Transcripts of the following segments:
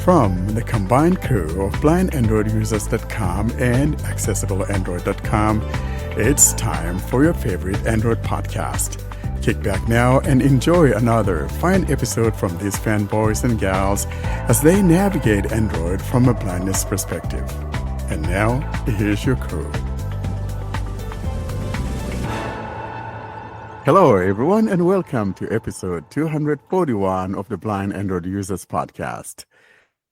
From the combined crew of blindandroidusers.com and accessibleandroid.com, it's time for your favorite Android podcast. Kick back now and enjoy another fine episode from these fanboys and gals as they navigate Android from a blindness perspective. And now, here's your crew. Hello, everyone, and welcome to episode 241 of the Blind Android Users podcast.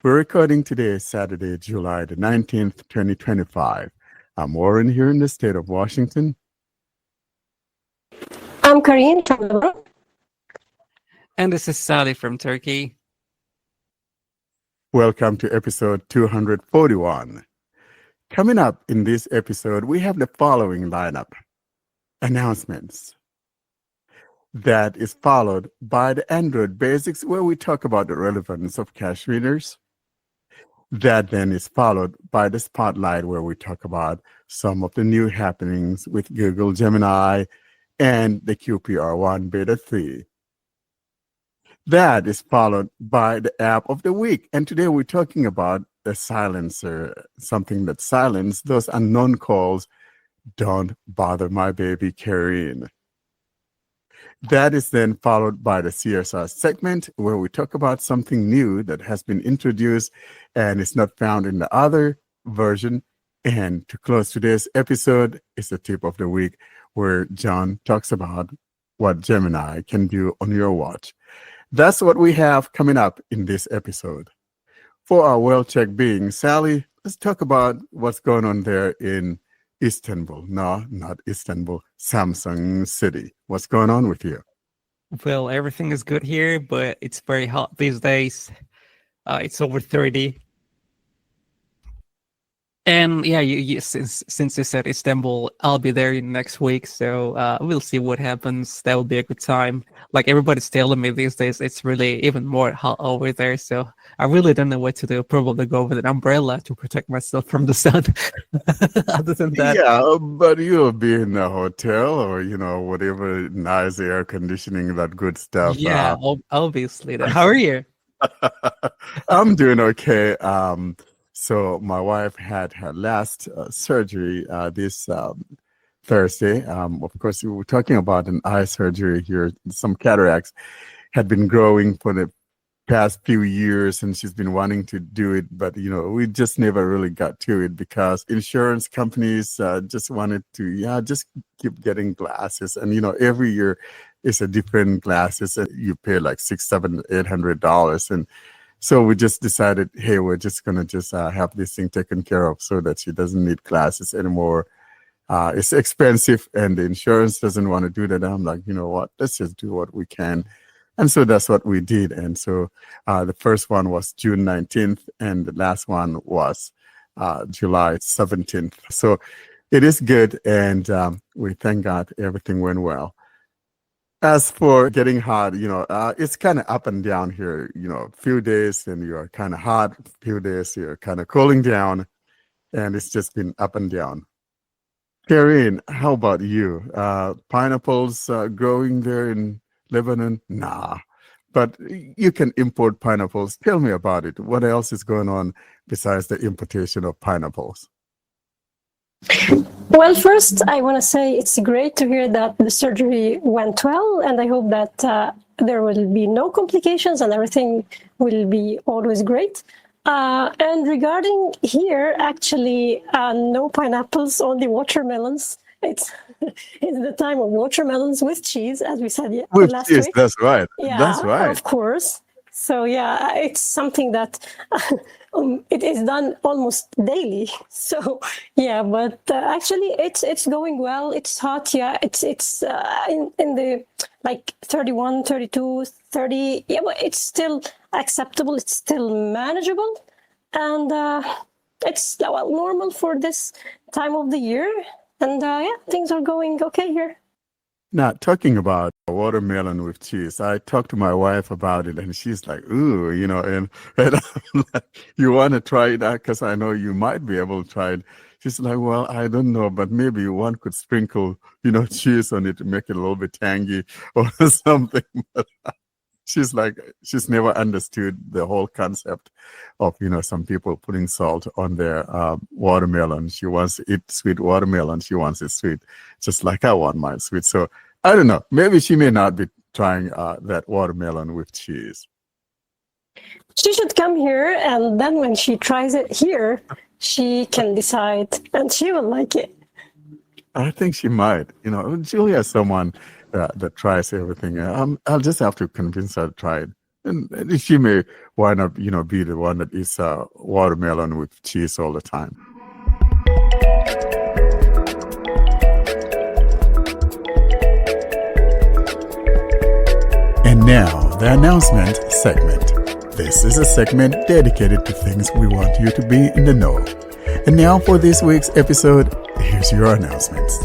We're recording today, Saturday, July the 19th, 2025. I'm Warren here in the state of Washington. I'm Karine from Lebanon. And this is Sally from Turkey. Welcome to episode 241. Coming up in this episode, we have the following lineup. Announcements. That is followed by the Android Basics, where we talk about the relevance of cache readers. That then is followed by the Spotlight, where we talk about some of the new happenings with Google Gemini and the QPR1 Beta 3. That is followed by the App of the Week. And today we're talking about the silencer, something that silences those unknown calls. Don't bother my baby, Karine. That is then followed by the CSR segment, where we talk about something new that has been introduced and is not found in the other version. And to close today's episode is the tip of the week, where John talks about what Gemini can do on your watch. That's what we have coming up in this episode. For our well-checked being, Sally, let's talk about what's going on there in Istanbul. No, not Istanbul, Samsung City. What's going on with you? Well, everything is good here, but it's very hot these days. It's over 30. And yeah, since you said Istanbul, I'll be there next week, so we'll see what happens. That will be a good time. Like everybody's telling me these days, it's really even more hot over there, so I really don't know what to do. Probably go with an umbrella to protect myself from the sun. Other than that, yeah, but you'll be in a hotel or whatever, nice air conditioning, that good stuff. Yeah, obviously. How are you? I'm doing okay. So my wife had her last surgery this Thursday. Of course, we were talking about an eye surgery here. Some cataracts had been growing for the past few years, and she's been wanting to do it, but we just never really got to it because insurance companies just wanted to just keep getting glasses, and every year is a different glasses, and you pay like $600, $700, $800, and so we just decided, hey, we're just gonna have this thing taken care of so that she doesn't need glasses anymore. It's expensive, and the insurance doesn't want to do that. I'm like, you know what? Let's just do what we can, and so that's what we did. And so the first one was June 19th, and the last one was July 17th. So it is good, and we thank God everything went well. As for getting hot, it's kind of up and down here. A few days and you're kind of hot, a few days you're kind of cooling down, and it's just been up and down. Karine, how about you? Pineapples growing there in Lebanon? Nah, but you can import pineapples. Tell me about it. What else is going on besides the importation of pineapples? Well, first, I want to say it's great to hear that the surgery went well, and I hope that there will be no complications and everything will be always great. And regarding here, actually, no pineapples, only watermelons. It's the time of watermelons with cheese, as we said with last cheese, week. That's right. Yeah, that's right. Of course. So yeah, it's something that it is done almost daily. So yeah, but actually it's going well. It's hot. Yeah, it's in the like 31, 32, 30. Yeah, but it's still acceptable. It's still manageable, and it's normal for this time of the year. And yeah, things are going okay here. Now, talking about watermelon with cheese, I talked to my wife about it, and she's like, ooh, and I'm like, you want to try it out? Because I know you might be able to try it. She's like, well, I don't know, but maybe one could sprinkle, cheese on it to make it a little bit tangy or something. she's like, she's never understood the whole concept of, some people putting salt on their watermelon. She wants to eat sweet watermelon. She wants it sweet, just like I want mine sweet. So I don't know. Maybe she may not be trying that watermelon with cheese. She should come here, and then when she tries it here, she can decide, and she will like it. I think she might. Julia is someone that tries everything. I'll just have to convince her to try it. And she may wind up, be the one that eats watermelon with cheese all the time. And now, the announcement segment. This is a segment dedicated to things we want you to be in the know. And now for this week's episode, here's your announcements.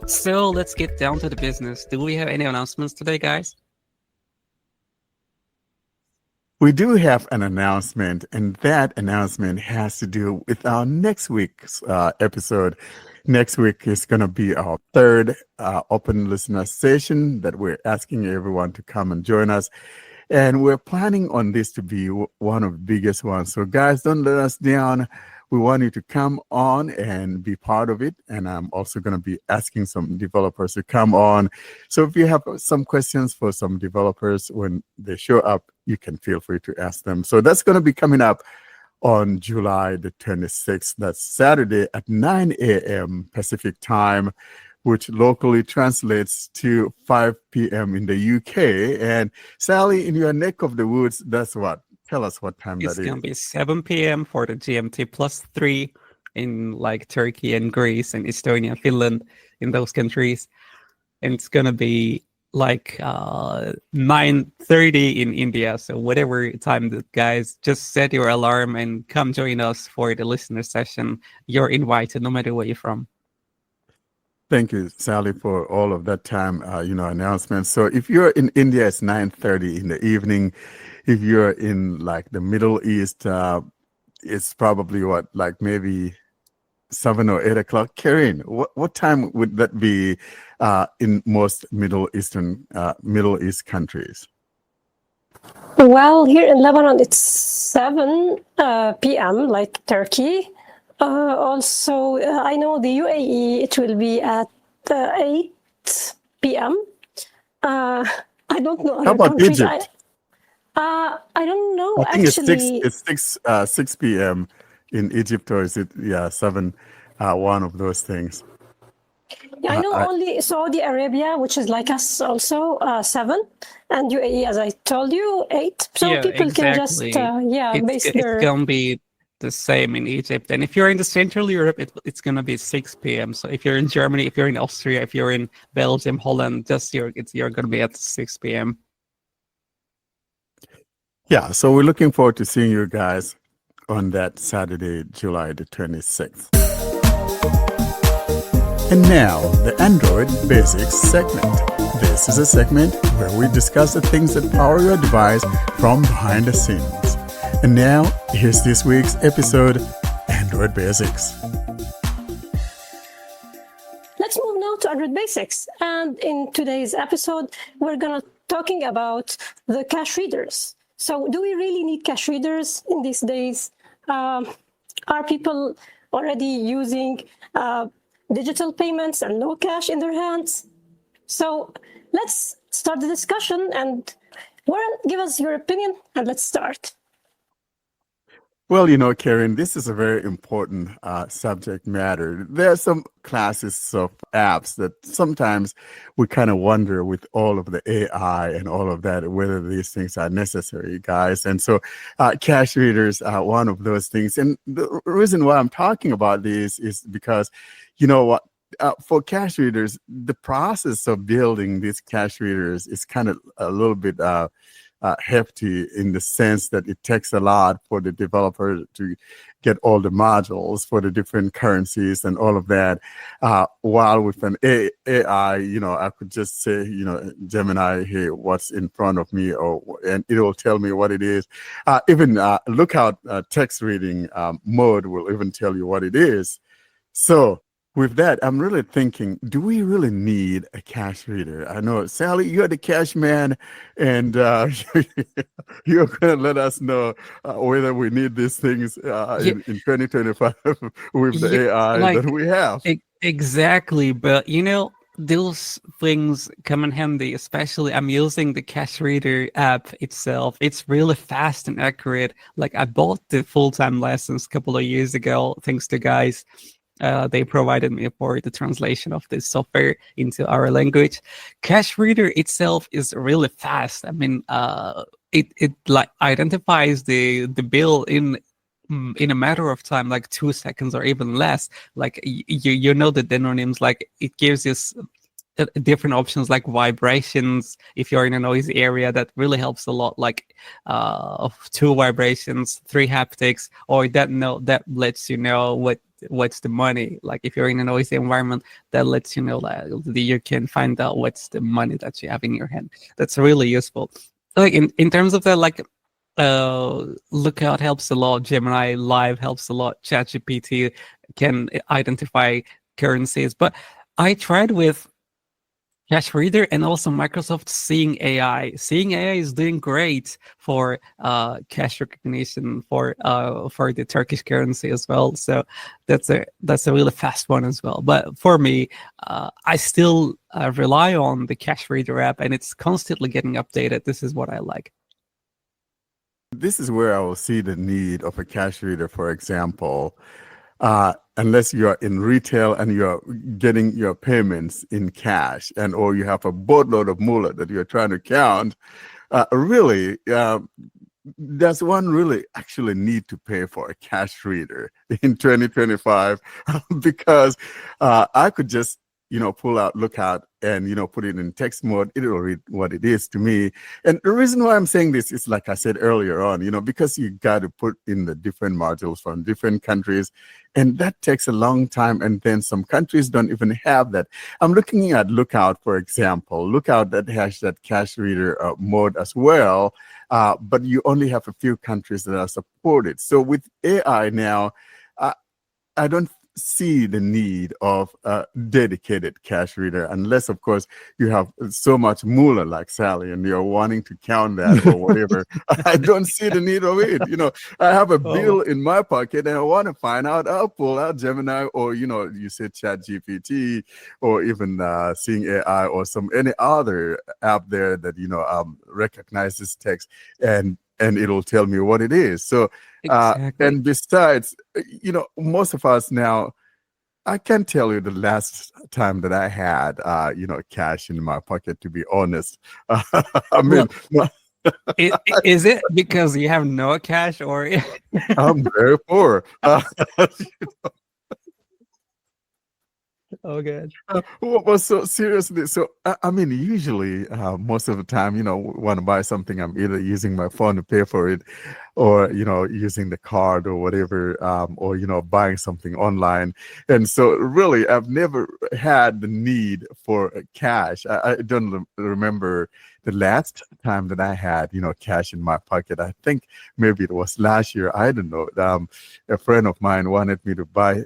So let's get down to the business. Do we have any announcements today, guys? We do have an announcement, and that announcement has to do with our next week's episode. Next week is going to be our third open listener session that we're asking everyone to come and join us. And we're planning on this to be one of the biggest ones. So guys, don't let us down. We want you to come on and be part of it. And I'm also going to be asking some developers to come on. So if you have some questions for some developers when they show up, you can feel free to ask them. So that's going to be coming up on July the 26th. That's Saturday at 9 a.m. Pacific time, which locally translates to 5 p.m. in the UK. And Sally, in your neck of the woods, that's what? Tell us what time that is. It's going to be 7 p.m. for the GMT plus 3 in like Turkey and Greece and Estonia, Finland, in those countries. And it's going to be like 9:30 in India. So whatever time that, guys, just set your alarm and come join us for the listener session. You're invited no matter where you're from. Thank you, Sally, for all of that time, announcements. So if you're in India, it's 9:30 in the evening. If you're in like the Middle East, it's probably maybe 7 or 8 o'clock. Karen, what time would that be in most Middle East countries? Well, here in Lebanon, it's 7 p.m., like Turkey. Also, I know the UAE, it will be at 8 p.m. I don't know. How about countries. Egypt? I don't know. I think actually, it's 6 p.m. in Egypt, or is it 7? One of those things. Yeah, I know only Saudi Arabia, which is like us also, 7, and UAE, as I told you, 8. So Yeah, people can just, exactly. base their... It's going to be the same in Egypt. And if you're in the Central Europe, it's going to be 6 p.m. So if you're in Germany, if you're in Austria, if you're in Belgium, Holland, you're going to be at 6 p.m. Yeah, so we're looking forward to seeing you guys on that Saturday, July the 26th. And now, the Android Basics segment. This is a segment where we discuss the things that power your device from behind the scenes. And now, here's this week's episode, Android Basics. Let's move now to Android Basics. And in today's episode, we're going to talking about the cache readers. So do we really need cache readers in these days? Are people already using digital payments and no cash in their hands? So let's start the discussion, and Warren, give us your opinion, and let's start. Well, Karen, this is a very important subject matter. There are some classes of apps that sometimes we kind of wonder, with all of the AI and all of that, whether these things are necessary, guys. And so cache readers are one of those things. And the reason why I'm talking about this is because, for cache readers, the process of building these cache readers is kind of a little bit hefty, in the sense that it takes a lot for the developer to get all the modules for the different currencies and all of that. While with an AI, I could just say, Gemini, hey, what's in front of me, and it will tell me what it is. Even Lookout text reading mode will even tell you what it is. So with that, I'm really thinking, do we really need a cash reader? I know, Sally, you're the cash man, and you're going to let us know whether we need these things Yeah, in 2025 with yeah, the AI like that we have. exactly. But those things come in handy. Especially, I'm using the cash reader app itself. It's really fast and accurate. Like I bought the full-time lessons a couple of years ago, thanks to guys. They provided me for the translation of this software into our language. Cache Reader itself is really fast. I mean, it like identifies the bill in a matter of time, like 2 seconds or even less. Like you know the denominators, like it gives you different options like vibrations if you're in a noisy area. That really helps a lot, like of 2 vibrations, 3 haptics, or that lets you know what's the money. Like if you're in a noisy environment, that lets you know that you can find out what's the money that you have in your hand. That's really useful. Like in terms of that, like Lookout helps a lot, Gemini Live helps a lot, ChatGPT can identify currencies. But I tried with Cache Reader and also Microsoft Seeing AI. Seeing AI is doing great for cache recognition for the Turkish currency as well. So that's a really fast one as well. But for me, I still rely on the Cache Reader app, and it's constantly getting updated. This is what I like. This is where I will see the need of a cash reader, for example. Unless you're in retail and you're getting your payments in cash, and or you have a boatload of moolah that you're trying to count, really, does one really actually need to pay for a cash reader in 2025? Because I could just pull out Lookout and put it in text mode. It will read what it is to me. And the reason why I'm saying this is, like I said earlier on, because you got to put in the different modules from different countries, and that takes a long time. And then some countries don't even have that. I'm looking at Lookout, for example. Lookout that has that cash reader mode as well, but you only have a few countries that are supported. So with AI now, I don't see the need of a dedicated cash reader, unless of course you have so much moolah like Sally and you're wanting to count that or whatever. I don't see the need of it. I have a bill in my pocket and I want to find out. I'll pull out Gemini, or you said Chat GPT, or even Seeing AI, or any other app there that recognizes text, and it'll tell me what it is. So Exactly. and besides, most of us now, I can't tell you the last time that I had, cash in my pocket, to be honest. I mean, Is it because you have no cash, or I'm very poor. oh god. Well, so seriously, so I mean, usually most of the time, want to buy something, I'm either using my phone to pay for it, or using the card or whatever, or buying something online. And so really, I've never had the need for cash. I don't remember the last time that I had cash in my pocket. I think maybe it was last year. I don't know. A friend of mine wanted me to buy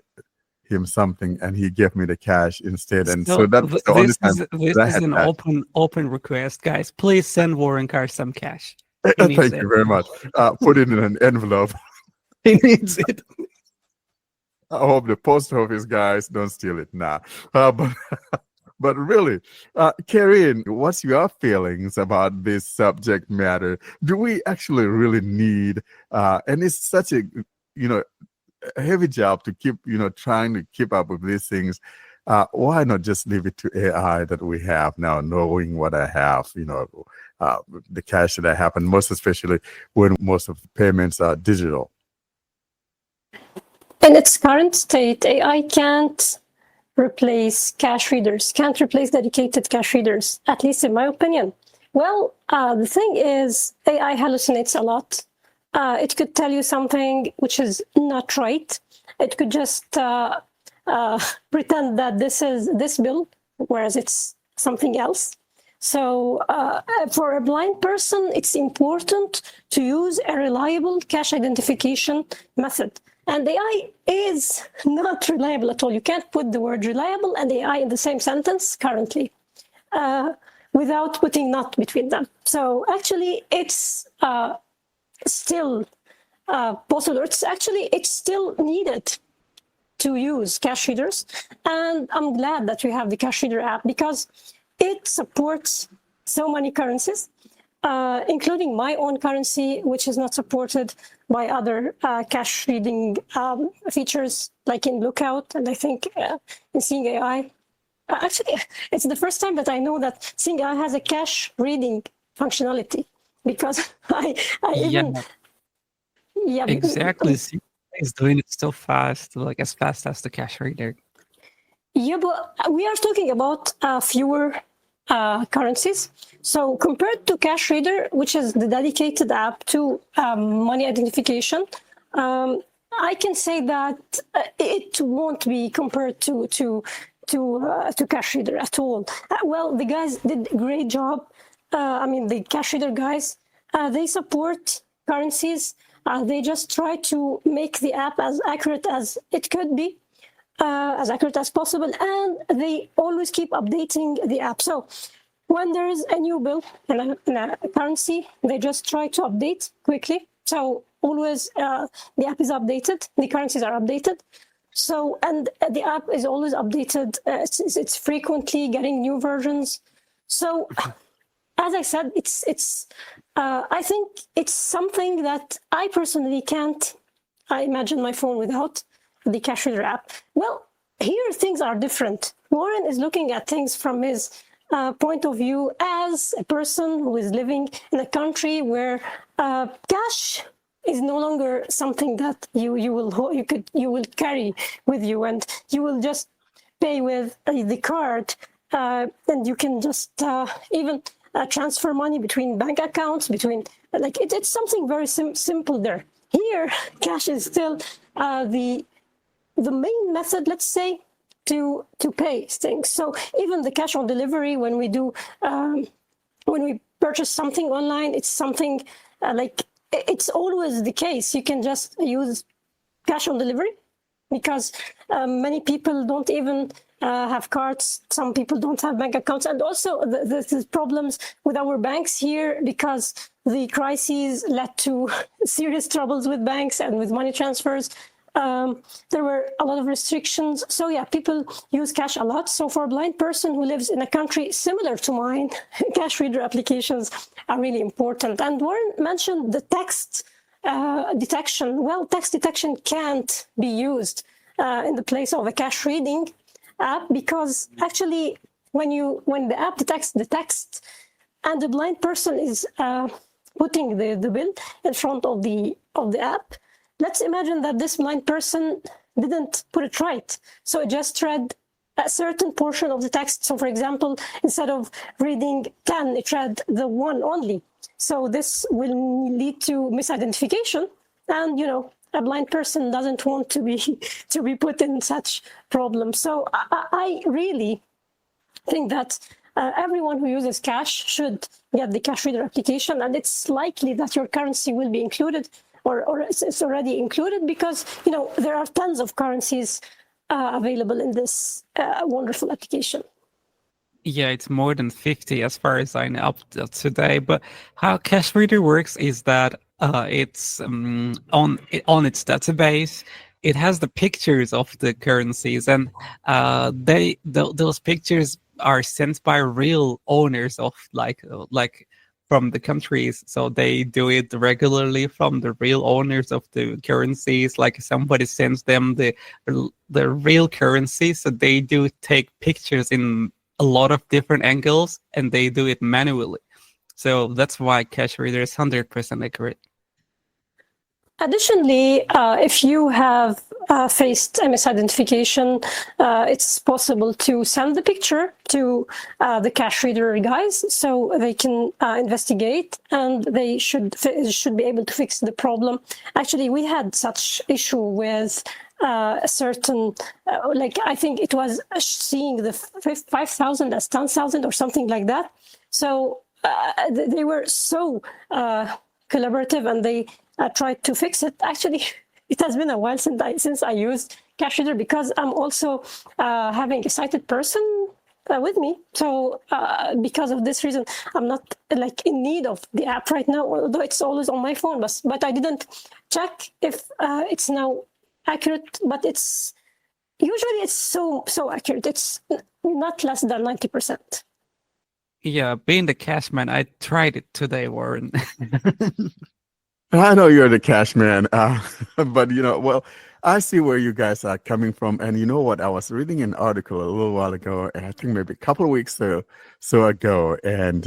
him something, and he gave me the cash instead, and so that's the only time this that I is had an cash. open request, guys. Please send Warren Carr some cash. He Thank needs you it. very much. Put it in an envelope. He needs it. I hope the post office guys don't steal it now. But really, Karin, what's your feelings about this subject matter? Do we actually really need, and it's such a heavy job to keep trying to keep up with these things. Why not just leave it to AI that we have now, knowing what I have, the cash that I have, and most especially when most of the payments are digital? In its current state, AI can't replace cash readers, can't replace dedicated cash readers, at least in my opinion. Well, the thing is, AI hallucinates a lot. It could tell you something which is not right. It could just pretend that this is this bill, whereas it's something else. So for a blind person, it's important to use a reliable cash identification method. And AI is not reliable at all. You can't put the word reliable and AI in the same sentence currently without putting not between them. So actually, it's still possible. It's still needed to use cash readers. And I'm glad that we have the cash reader app because it supports so many currencies, including my own currency, which is not supported by other cash reading features like in Lookout and I think in Seeing AI. Actually, it's the first time that I know that Seeing AI has a cash reading functionality because I even... Yeah, exactly. Is doing it so fast, like as fast as the cash reader. Yeah, but we are talking about fewer currencies. So compared to cash reader, which is the dedicated app to money identification, I can say that it won't be compared to cash reader at all. Well, the guys did a great job. I mean, the cash reader guys, they support currencies. They just try to make the app as accurate as it could be, as accurate as possible, and they always keep updating the app. So when there is a new bill in a currency, they just try to update quickly. So always the app is updated, the currencies are updated. So, and the app is always updated. It's frequently getting new versions. So as I said, I think it's something that I personally can't imagine my phone without the cash reader app. Well, here things are different. Warren is looking at things from his point of view as a person who is living in a country where cash is no longer something that you will carry with you, and you will just pay with the card, and you can just even transfer money between bank accounts, it's something very simple there. Here, cash is still the main method, let's say, to pay things. So even the cash on delivery, when we purchase something online, it's something it's always the case. You can just use cash on delivery because many people don't even have cards. Some people don't have bank accounts. And also the problems with our banks here because the crises led to serious troubles with banks and with money transfers. There were a lot of restrictions. So yeah, people use cash a lot. So for a blind person who lives in a country similar to mine, cash reader applications are really important. And Warren mentioned the text detection. Well, text detection can't be used in the place of a cash reading app because actually when the app detects the text and the blind person is putting the bill in front of the app, let's imagine that this blind person didn't put it right. So it just read a certain portion of the text. So for example, instead of reading 10, it read the 1 only. So this will lead to misidentification. And, a blind person doesn't want to be put in such problems. So I really think that everyone who uses cash should get the cash reader application. And it's likely that your currency will be included or it's already included because, there are tons of currencies available in this wonderful application. Yeah, it's more than 50 as far as I know up to today. But how Cash Reader works is that it's on its database. It has the pictures of the currencies, and those pictures are sent by real owners of like from the countries. So they do it regularly from the real owners of the currencies. Like somebody sends them the real currency, so they do take pictures in a lot of different angles, and they do it manually. So that's why Cash Reader is 100% accurate. Additionally, if you have faced misidentification, it's possible to send the picture to the cash reader guys so they can investigate, and they should be able to fix the problem. Actually, we had such issue with a certain, I think it was seeing the 5,000 as 10,000 or something like that. So they were so collaborative, and they tried to fix it. Actually, it has been a while since I used Cash Reader, because I'm also having a sighted person with me. So because of this reason, I'm not like in need of the app right now, although it's always on my phone. But I didn't check if it's now accurate. But it's usually so accurate. It's not less than 90%. Yeah, being the cash man, I tried it today, Warren. I know you're the cash man, but well, I see where you guys are coming from. And you know what? I was reading an article a little while ago, and I think maybe a couple of weeks so ago, and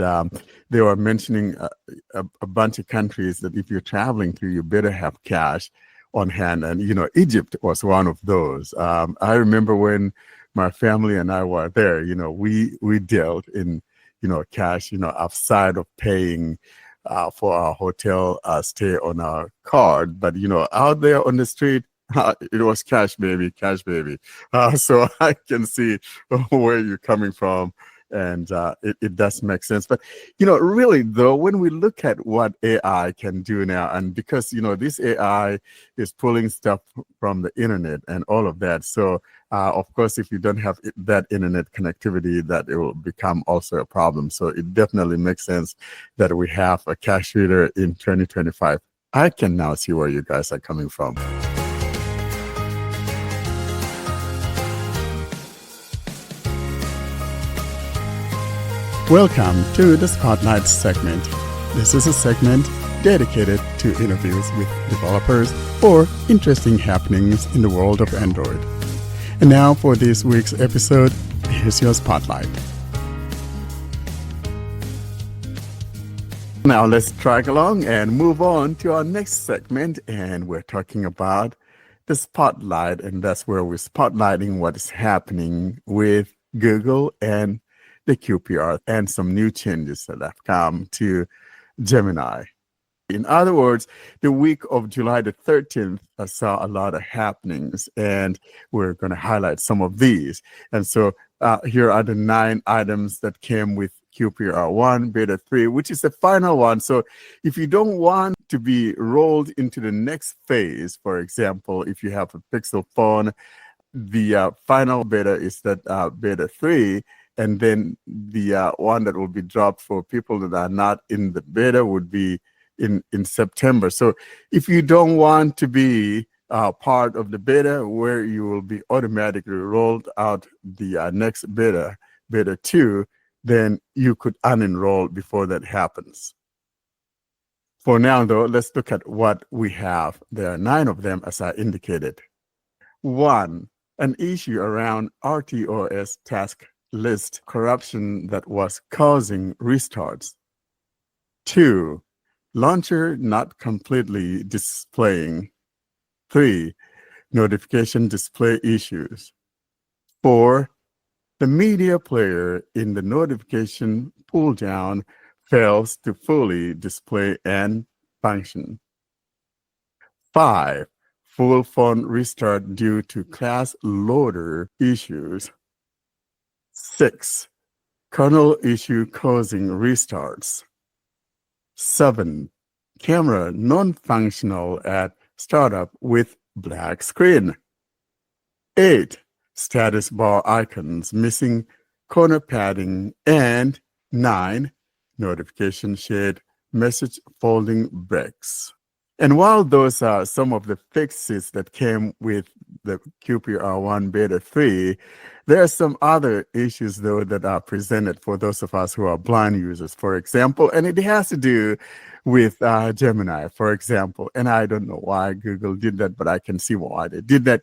they were mentioning a bunch of countries that if you're traveling to, you better have cash on hand. And Egypt was one of those. I remember when my family and I were there. We dealt in cash. Outside of paying for our hotel stay on our card, but out there on the street, it was cash baby. So I can see where you're coming from, and it does make sense. But really though, when we look at what AI can do now, and because this AI is pulling stuff from the internet and all of that, so of course, if you don't have that internet connectivity, that it will become also a problem. So it definitely makes sense that we have a cash reader in 2025. I can now see where you guys are coming from. Welcome to the Spotlight segment. This is a segment dedicated to interviews with developers or interesting happenings in the world of Android. And now for this week's episode, here's your Spotlight. Now let's drag along and move on to our next segment, and we're talking about the Spotlight, and that's where we're spotlighting what is happening with Google and the QPR and some new changes that have come to Gemini. In other words, the week of July the 13th saw a lot of happenings, and we're going to highlight some of these. And so here are the 9 items that came with QPR 1 Beta 3, which is the final one. So if you don't want to be rolled into the next phase, for example, if you have a Pixel phone, the final beta is that Beta 3. And then the one that will be dropped for people that are not in the beta would be in September. So if you don't want to be part of the beta, where you will be automatically rolled out the next beta 2, then you could unenroll before that happens. For now, though, let's look at what we have. There are 9 of them, as I indicated. 1, an issue around RTOS task list corruption that was causing restarts. 2, launcher not completely displaying. 3, notification display issues. 4, the media player in the notification pull down fails to fully display and function. 5, full phone restart due to class loader issues. 6, kernel issue causing restarts. 7, camera non-functional at startup with black screen. 8, status bar icons missing corner padding. And 9, notification shade message folding breaks. And while those are some of the fixes that came with the QPR1 Beta 3, there are some other issues, though, that are presented for those of us who are blind users, for example, and it has to do with Gemini, for example. And I don't know why Google did that, but I can see why they did that.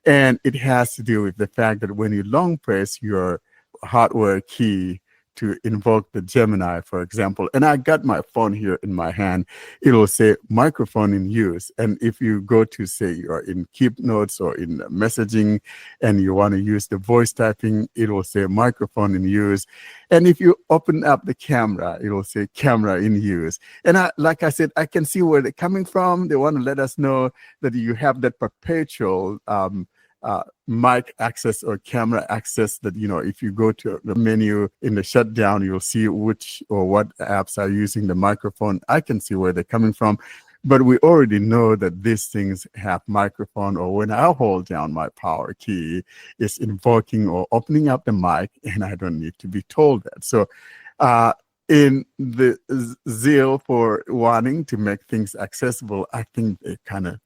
And it has to do with the fact that when you long press your hardware key to invoke the Gemini, for example, and I got my phone here in my hand, it'll say microphone in use. And if you go to, say, you're in Keep Notes or in messaging and you want to use the voice typing, it will say microphone in use. And if you open up the camera, it will say camera in use. And like I said, I can see where they're coming from. They want to let us know that you have that perpetual mic access or camera access that, if you go to the menu in the shutdown, you'll see which or what apps are using the microphone. I can see where they're coming from. but we already know that these things have microphone, or when I hold down my power key, it's invoking or opening up the mic, and I don't need to be told that. So in the zeal for wanting to make things accessible, I think they kind of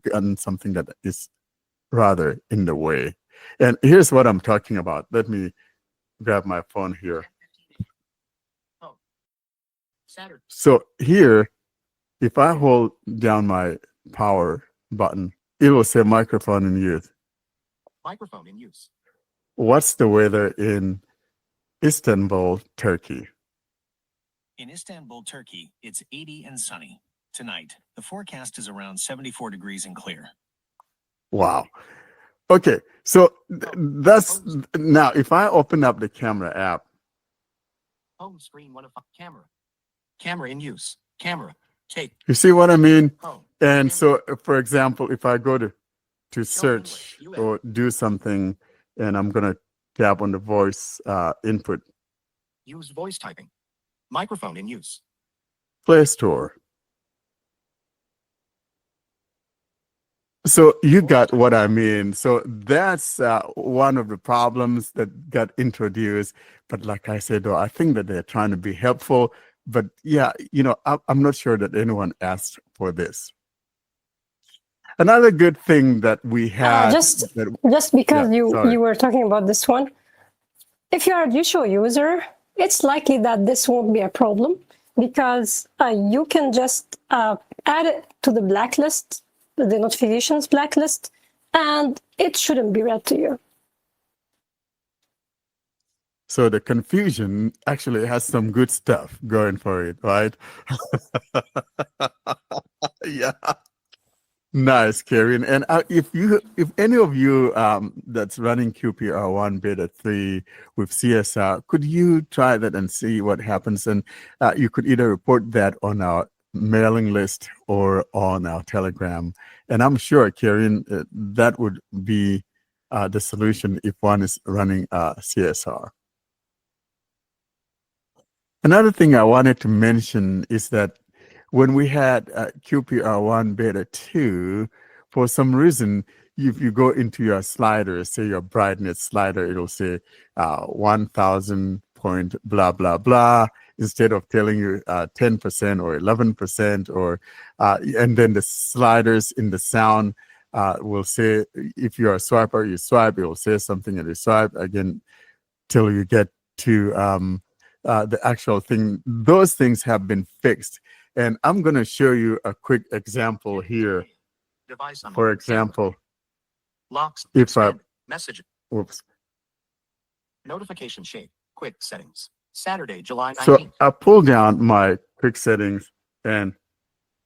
gotten something that is rather in the way. And here's what I'm talking about. Let me grab my phone here. So here, if I hold down my power button, it will say microphone in use. Microphone in use. What's the weather in Istanbul, Turkey? In Istanbul, Turkey, it's 80 and sunny. Tonight, the forecast is around 74 degrees and clear. Wow. Okay, so that's now if I open up the camera app. Home screen 1 of 5. Camera. Camera in use. Camera. Take. You see what I mean? Home. And so, for example, if I go to search or do something, and I'm going to tap on the voice input. Use voice typing. Microphone in use. Play Store. So you got what I mean. So that's one of the problems that got introduced. But like I said, though, I think that they're trying to be helpful. But yeah, I'm not sure that anyone asked for this. Another good thing that we had. Just because you were talking about this one, if you're a Jieshuo user, it's likely that this won't be a problem, because you can just add it to the blacklist, the notifications blacklist, and it shouldn't be read to you. So the confusion actually has some good stuff going for it, right? Yeah. Nice, Karen. And if any of you that's running QPR1 Beta 3 with CSR, could you try that and see what happens? And you could either report that on our mailing list or on our Telegram. And I'm sure, Karen, that would be the solution if one is running CSR. Another thing I wanted to mention is that when we had QPR1 Beta 2, for some reason, if you go into your slider, say your brightness slider, it'll say 1000 point blah, blah, blah, instead of telling you 10% or 11%, or and then the sliders in the sound will say, if you're a swiper, you swipe, it will say something and you swipe again till you get to the actual thing. Those things have been fixed. And I'm going to show you a quick example here. Device number. For example, locks. If I, message. Whoops. Notification shape. Quick settings. Saturday, July 19th. So I pull down my quick settings and.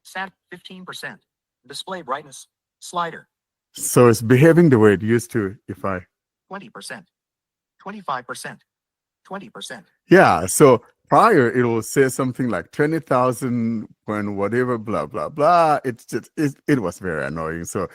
Sat 15%. Display brightness. Slider. So it's behaving the way it used to if I. 20%. 25%. 20%. Yeah. So prior, it will say something like 20,000 when whatever, blah, blah, blah. It's just, it was very annoying. So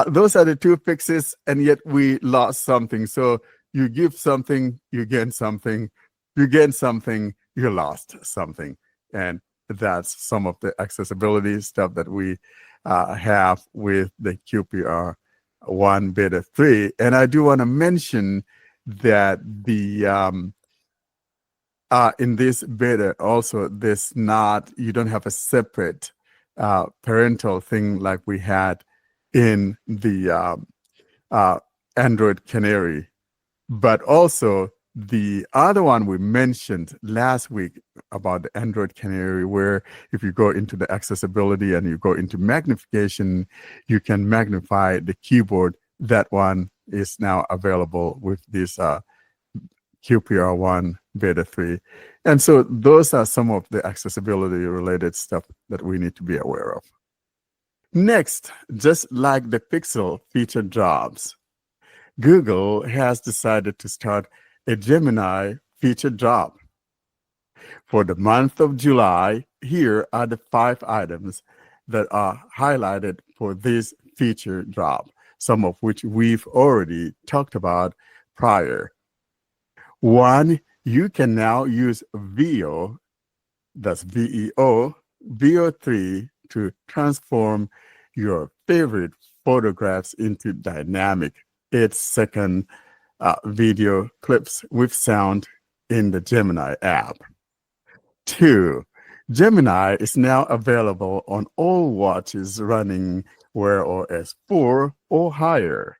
those are the two fixes, and yet we lost something. So you give something, you gain something, you gain something, you lost something. And that's some of the accessibility stuff that we have with the QPR1 Beta 3. And I do want to mention that the in this beta also, you don't have a separate parental thing like we had in the Android Canary. But also the other one we mentioned last week about the Android Canary, where if you go into the accessibility and you go into magnification, you can magnify the keyboard. That one is now available with this QPR1 Beta 3. And so those are some of the accessibility related stuff that we need to be aware of. Next, just like the Pixel Feature-drops, Google has decided to start a Gemini Feature-drop. For the month of July, here are the 5 items that are highlighted for this feature drop, some of which we've already talked about prior. 1, you can now use VEO, that's VEO, VEO 3 to transform your favorite photographs into dynamic 8-second video clips with sound in the Gemini app. 2. Gemini is now available on all watches running WearOS 4 or higher.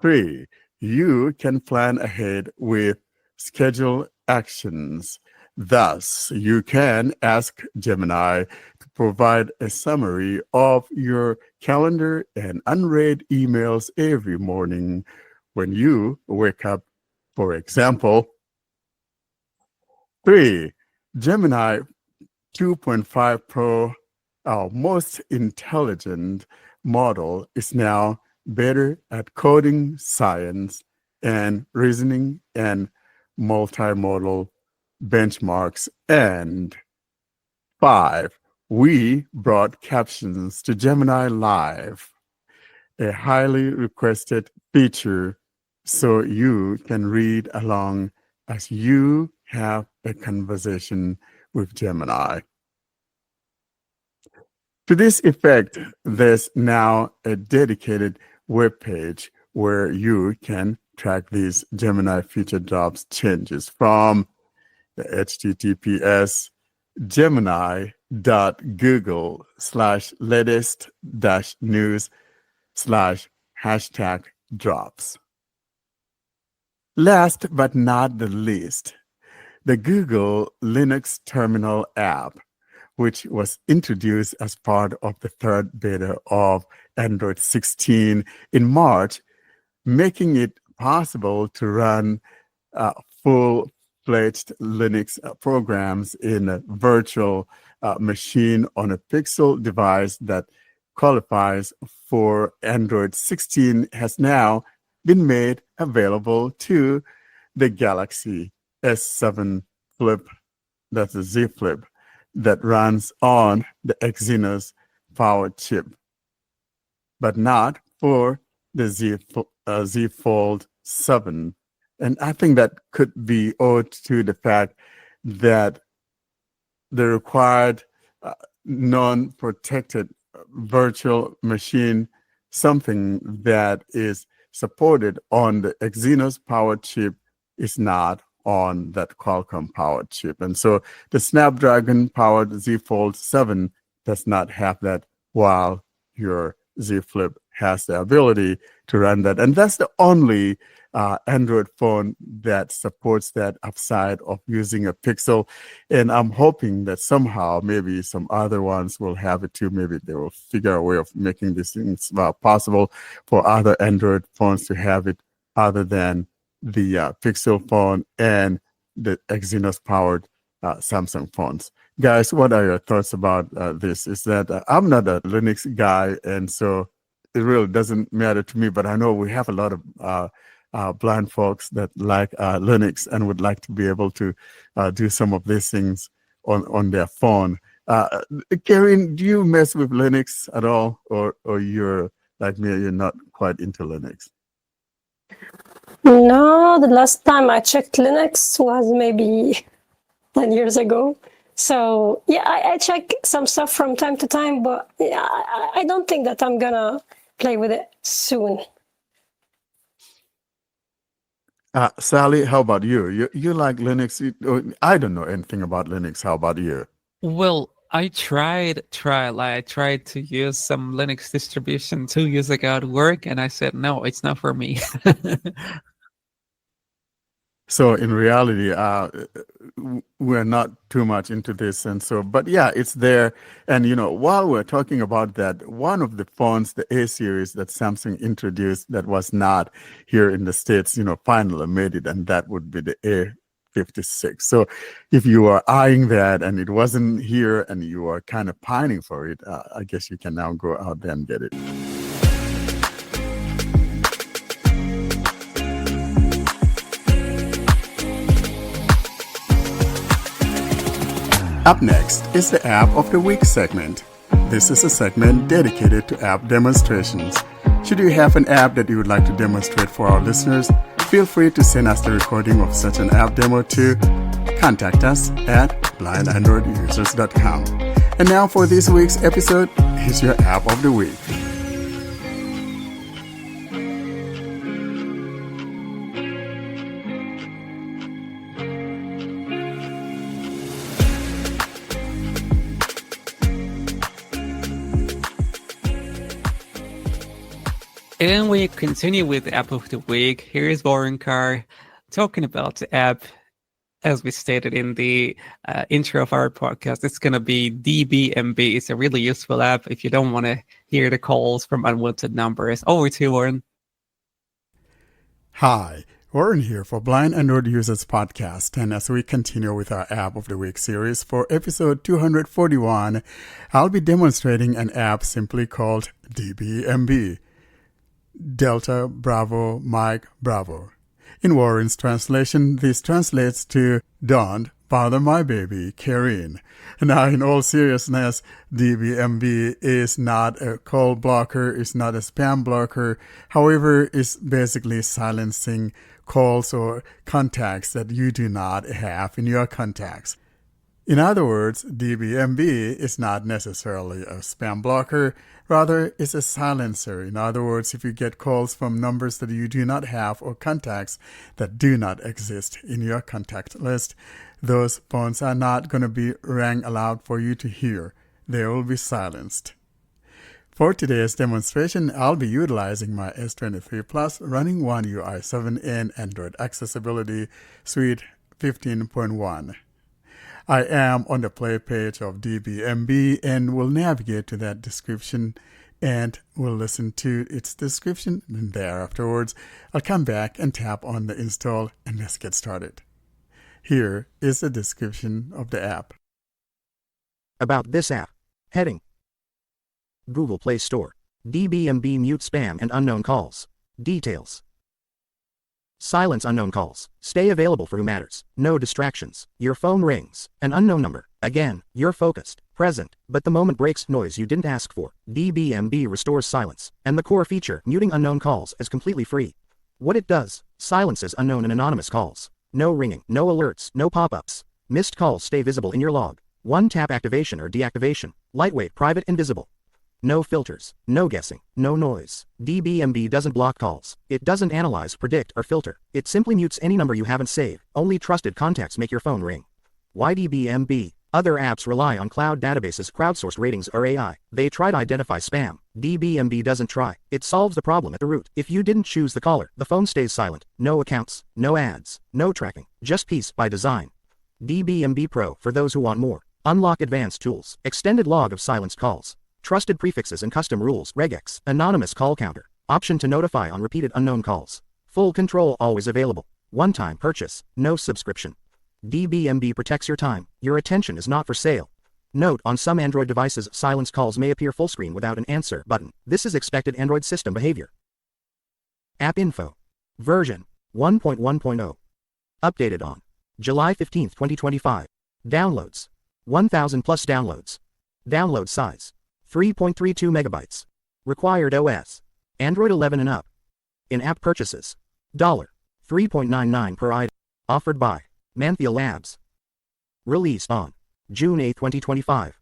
3. You can plan ahead with schedule actions. Thus, you can ask Gemini to provide a summary of your calendar and unread emails every morning when you wake up, for example. 3. Gemini 2.5 Pro, our most intelligent model, is now better at coding science and reasoning and multimodal benchmarks. And 5, we brought captions to Gemini Live, a highly requested feature so you can read along as you have a conversation with Gemini. To this effect, there's now a dedicated web page where you can track these Gemini Feature-drops changes from the https gemini.google/latest-news/#drops. Last but not the least, the Google Linux Terminal app, which was introduced as part of the third beta of Android 16 in March, making it possible to run full-fledged Linux programs in a virtual machine on a Pixel device that qualifies for Android 16, has now been made available to the Galaxy S7 Flip, that's a Z Flip, that runs on the Exynos powered chip, but not for the Z Fold 7. And I think that could be owed to the fact that the required non-protected virtual machine, something that is supported on the Exynos powered chip, is not on that Qualcomm powered chip. And so the Snapdragon powered Z Fold 7 does not have that, while your Z Flip has the ability to run that. And that's the only Android phone that supports that outside of using a Pixel. And I'm hoping that somehow maybe some other ones will have it too. Maybe they will figure a way of making these things possible for other Android phones to have it other than the Pixel phone and the Exynos powered Samsung phones. Guys, what are your thoughts about this? Is that I'm not a Linux guy, and so it really doesn't matter to me, but I know we have a lot of blind folks that like Linux and would like to be able to do some of these things on their phone. Karen, do you mess with Linux at all, or you're like me, you're not quite into Linux? No, the last time I checked Linux was maybe 10 years ago. So yeah, I check some stuff from time to time, but yeah, I don't think that I'm gonna play with it soon. Sally, how about you? You like Linux? I don't know anything about Linux. How about you? Well, I tried to use some Linux distribution 2 years ago at work, and I said, no, it's not for me. So in reality, we're not too much into this, and so, but yeah, it's there. And while we're talking about that, one of the phones, the A series that Samsung introduced that was not here in the States, finally made it, and that would be the A56. So if you are eyeing that and it wasn't here and you are kind of pining for it, I guess you can now go out there and get it. Up next is the App of the Week segment. This is a segment dedicated to app demonstrations. Should you have an app that you would like to demonstrate for our listeners, feel free to send us the recording of such an app demo to contact us at blindandroidusers.com. And now for this week's episode, here's your app of the week. And we continue with the app of the week. Here is Warren Carr talking about the app. As we stated in the intro of our podcast, it's going to be DBMB. It's a really useful app if you don't want to hear the calls from unwanted numbers. Over to you, Warren. Hi, Warren here for Blind Android Users Podcast. And as we continue with our App of the Week series for episode 241, I'll be demonstrating an app simply called DBMB. Delta Bravo Mike Bravo. In Warren's translation, this translates to Don't Bother My Baby, Karin. Now, in all seriousness, DBMB is not a call blocker, it's not a spam blocker. However, it's basically silencing calls or contacts that you do not have in your contacts. In other words, DBMB is not necessarily a spam blocker, rather it's a silencer. In other words, if you get calls from numbers that you do not have or contacts that do not exist in your contact list, those phones are not going to be rang aloud for you to hear. They will be silenced. For today's demonstration, I'll be utilizing my S23 Plus running One UI 7 in Android Accessibility Suite 15.1. I am on the play page of DBMB and will navigate to that description and will listen to its description. And there afterwards, I'll come back and tap on the install and let's get started. Here is the description of the app. About this app. Heading. Google Play Store. DBMB mute spam and unknown calls. Details. Silence unknown calls. Stay available for who matters. No distractions. Your phone rings. An unknown number. Again, you're focused, present, but the moment breaks noise you didn't ask for. DBMB restores silence, and the core feature, muting unknown calls, is completely free. What it does, silences unknown and anonymous calls. No ringing, no alerts, no pop-ups. Missed calls stay visible in your log. One-tap activation or deactivation. Lightweight, private, invisible. No filters, no guessing, no noise. DBMB doesn't block calls. It doesn't analyze, predict, or filter. It simply mutes any number you haven't saved. Only trusted contacts make your phone ring. Why DBMB? Other apps rely on cloud databases, crowdsourced ratings, or AI. They try to identify spam. DBMB doesn't try. It solves the problem at the root. If you didn't choose the caller, the phone stays silent. No accounts, no ads, no tracking. Just peace by design. DBMB Pro for those who want more. Unlock advanced tools. Extended log of silenced calls. Trusted prefixes and custom rules. Regex. Anonymous call counter. Option to notify on repeated unknown calls. Full control always available. One-time purchase. No subscription. DBMB protects your time. Your attention is not for sale. Note, on some Android devices, silenced calls may appear full screen without an answer button. This is expected Android system behavior. App info. Version 1.1.0. Updated on July 15, 2025. Downloads. 1,000 plus downloads. Download size. 3.32 megabytes. Required OS. Android 11 and up. In-app purchases. $3.99 per item. Offered by Manthia Labs. Released on June 8, 2025.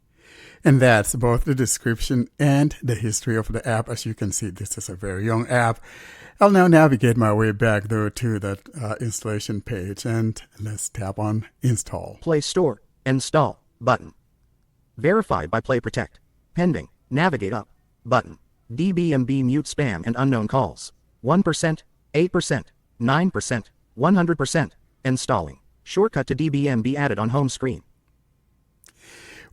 And that's both the description and the history of the app. As you can see, this is a very young app. I'll now navigate my way back though to that installation page and let's tap on Install. Play Store. Install. Button. Verified by Play Protect. Pending. Navigate up. Button. DBMB mute spam and unknown calls. 1%, 8%, 9%, 100%. Installing. Shortcut to DBMB added on home screen.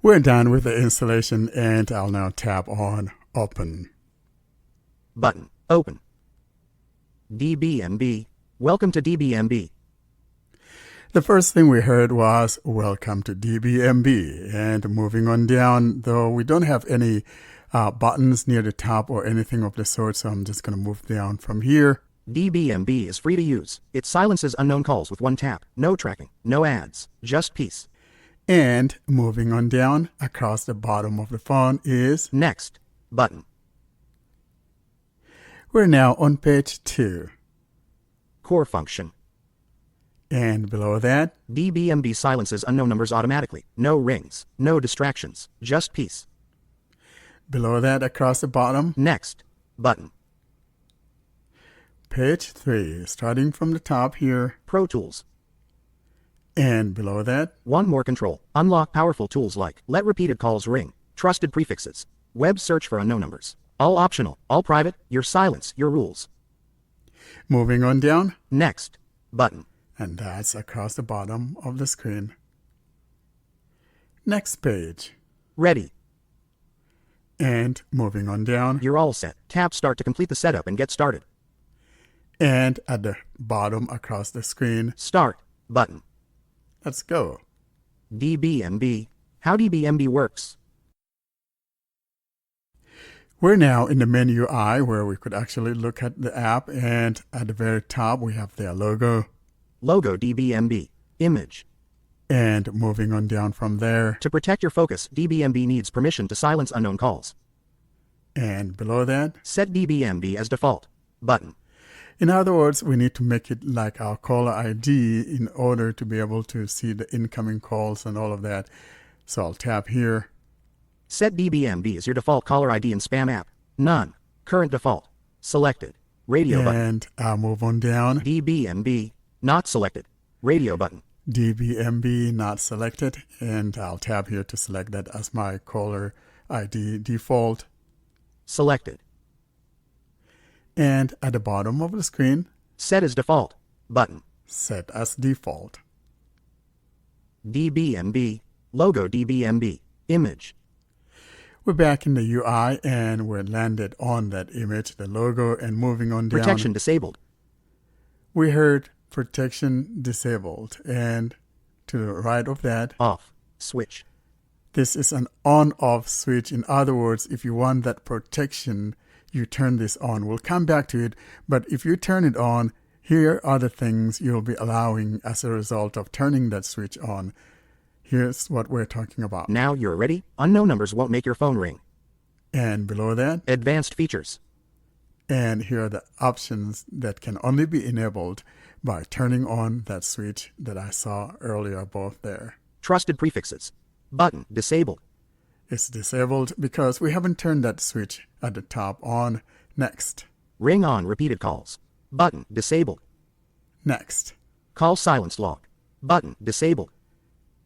We're done with the installation and I'll now tap on Open. Button. Open. DBMB. Welcome to DBMB. The first thing we heard was welcome to DBMB, and moving on down, though we don't have any buttons near the top or anything of the sort, so I'm just going to move down from here. DBMB is free to use. It silences unknown calls with one tap. No tracking, no ads, just peace. And moving on down, across the bottom of the phone is Next button. We're now on page 2. Core function. And below that, DBMB silences unknown numbers automatically. No rings, no distractions, just peace. below that across the bottom, Next button. page 3, starting from the top here, Pro Tools. and below that, One more control. Unlock powerful tools like let repeated calls ring, trusted prefixes, web search for unknown numbers. All optional, all private, your silence, your rules. moving on down, Next button. and that's across the bottom of the screen. Next page, Ready. and moving on down, You're all set. Tap Start to complete the setup and get started. and at the bottom across the screen, Start button. let's go. DBMB. How DBMB works. We're now in the menu I where we could actually look at the app, and at the very top we have their logo, Logo DBMB. Image. and moving on down from there, To protect your focus, DBMB needs permission to silence unknown calls. and below that. Set DBMB as default button. In other words, we need to make it like our caller ID in order to be able to see the incoming calls and all of that. So I'll tap here, Set DBMB as your default caller ID in spam app. None. Current default. Selected. Radio button. and I'll move on down. DBMB. Not selected. Radio button. DBMB not selected, and I'll tap here to select that as my caller ID default. Selected. And at the bottom of the screen, Set as default button. set as default. DBMB. Logo DBMB. Image. We're back in the UI and we're landed on that image, the logo, and moving on down. Protection disabled. We heard protection disabled, and to the right of that, Off. Switch. this is an on-off switch. In other words, if you want that protection, you turn this on. We'll come back to it, but if you turn it on, here are the things you'll be allowing as a result of turning that switch on. Here's what we're talking about. Now you're ready. Unknown numbers won't make your phone ring. And below that, Advanced features. and here are the options that can only be enabled by turning on that switch that I saw earlier above there. Trusted prefixes. Button disabled. It's disabled because we haven't turned that switch at the top on. Next. Ring on repeated calls. Button disabled. Next. Call silence log. Button disabled.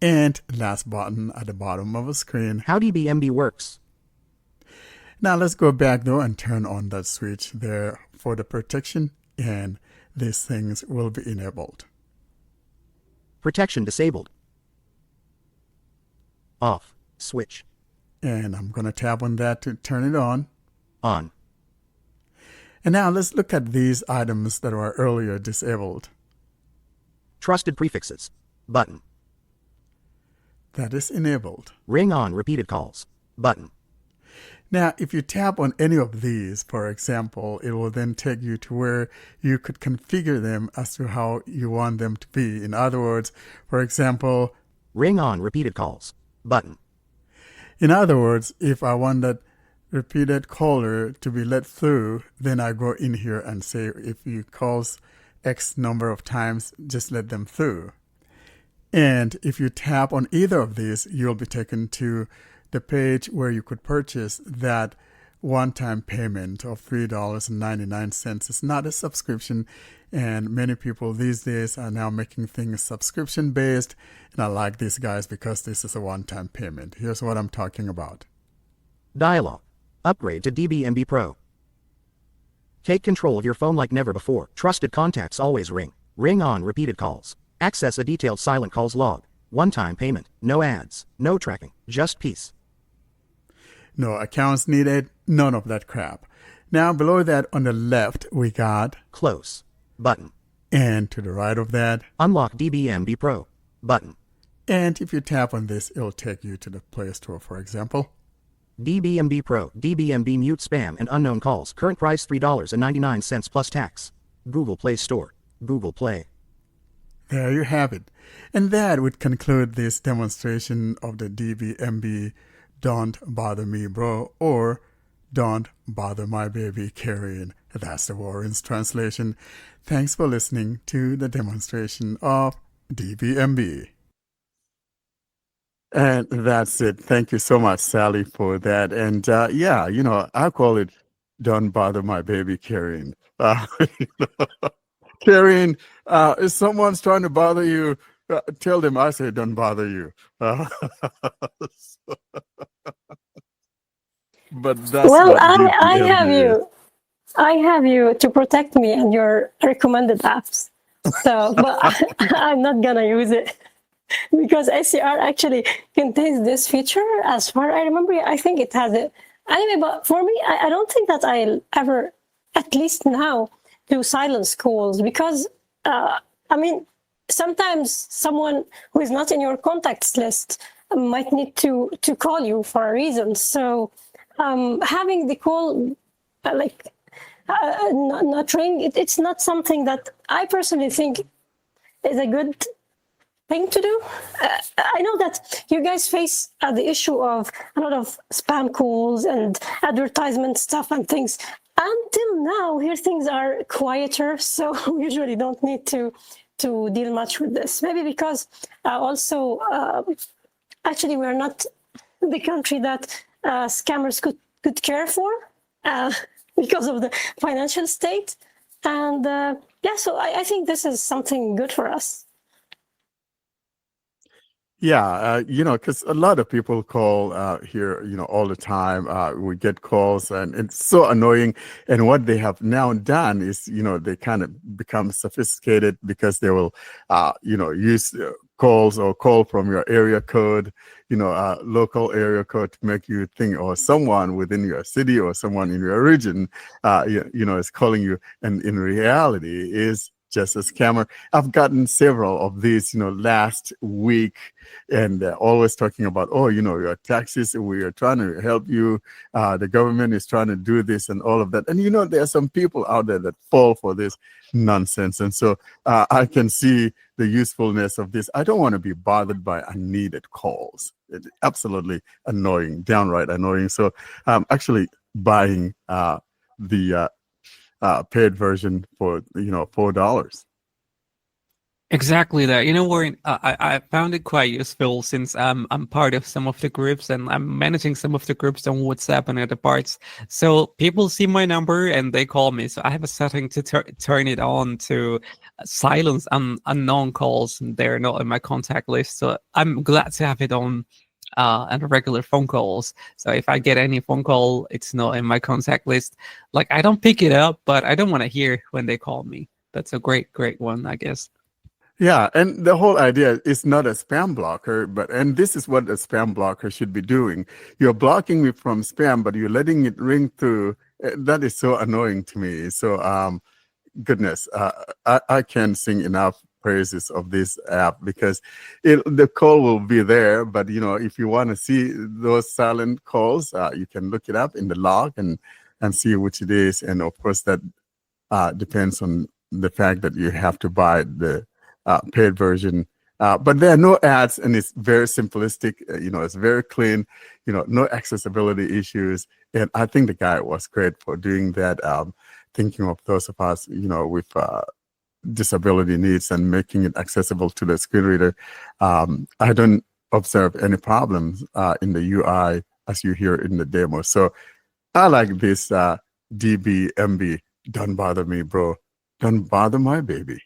And last button at the bottom of the screen. How DBMB works. Now let's go back though and turn on that switch there for the protection, and these things will be enabled. Protection disabled. Off. Switch. And I'm going to tap on that to turn it on. On. And now let's look at these items that were earlier disabled. Trusted prefixes. Button. That is enabled. Ring on repeated calls. Button. Now, if you tap on any of these, for example, it will then take you to where you could configure them as to how you want them to be. In other words, for example, Ring on repeated calls. Button. in other words, if I want that repeated caller to be let through, then I go in here and say, if you calls X number of times, just let them through. And if you tap on either of these, you'll be taken to the page where you could purchase that one-time payment of $3.99. It's not a subscription, and many people these days are now making things subscription-based, and I like these guys because this is a one-time payment. Here's what I'm talking about. Dialog. Upgrade to DBMB Pro. Take control of your phone like never before. Trusted contacts always ring. Ring on repeated calls. Access a detailed silent calls log. One-time payment. No ads. No tracking. Just peace. No accounts needed, none of that crap. Now below that on the left, we got, Close. Button. and to the right of that, Unlock DBMB Pro. Button. and if you tap on this, it'll take you to the Play Store, for example. DBMB Pro. DBMB mute spam and unknown calls. Current price $3.99 plus tax. Google Play Store. Google Play. There you have it. And that would conclude this demonstration of the DBMB Don't Bother Me Bro, or Don't Bother My Baby carrying That's the Warren's translation. Thanks for listening to the demonstration of DBMB. And that's it. Thank you so much, Sally, for that. And yeah, I call it "Don't Bother My Baby," Karen. Karen, if someone's trying to bother you, tell them I say don't bother you. But that's Well, what I have DBMB is. you. I have you to protect me and your recommended apps. So, but I'm not gonna use it because SCR actually contains this feature. As far I remember, I think it has it. Anyway, but for me, I don't think that I'll ever, at least now, do silence calls because, I mean, sometimes someone who is not in your contacts list might need to call you for a reason. So having the call like not ring, it's not something that I personally think is a good thing to do. I know that you guys face the issue of a lot of spam calls and advertisement stuff and things. Until now, here things are quieter, so we usually don't need to deal much with this. Maybe because also, actually, we're not the country that scammers could care for because of the financial state. And yeah, so I think this is something good for us. Yeah, because a lot of people call here, all the time. We get calls, and it's so annoying. And what they have now done is, they kind of become sophisticated because they will, use calls or call from your area code, local area code to make you think, or someone within your city or someone in your region, is calling you, and in reality is just a scammer. I've gotten several of these, last week, and always talking about, your taxes, we are trying to help you. The government is trying to do this and all of that. And, there are some people out there that fall for this nonsense. And so I can see the usefulness of this. I don't want to be bothered by unneeded calls. It's absolutely annoying, downright annoying. So I'm actually buying the paid version for $4. Exactly that. Warren, I found it quite useful since I'm part of some of the groups and I'm managing some of the groups on WhatsApp and other parts. So people see my number and they call me. So I have a setting to turn it on to silence unknown calls, and they're not in my contact list. So I'm glad to have it on and regular phone calls. So if I get any phone call, it's not in my contact list. Like, I don't pick it up, but I don't want to hear when they call me. That's a great one, I guess. Yeah, and the whole idea is not a spam blocker, and this is what a spam blocker should be doing. You're blocking me from spam, but you're letting it ring through. That is so annoying to me. So, goodness, I can't sing enough praises of this app because the call will be there. But if you want to see those silent calls, you can look it up in the log and see which it is. And of course, that depends on the fact that you have to buy the paid version. But there are no ads, and it's very simplistic. It's very clean. No accessibility issues. And I think the guy was great for doing that. Thinking of those of us, with disability needs and making it accessible to the screen reader. I don't observe any problems in the UI as you hear in the demo. So I like this DBMB. Don't bother me, bro. Don't bother my baby.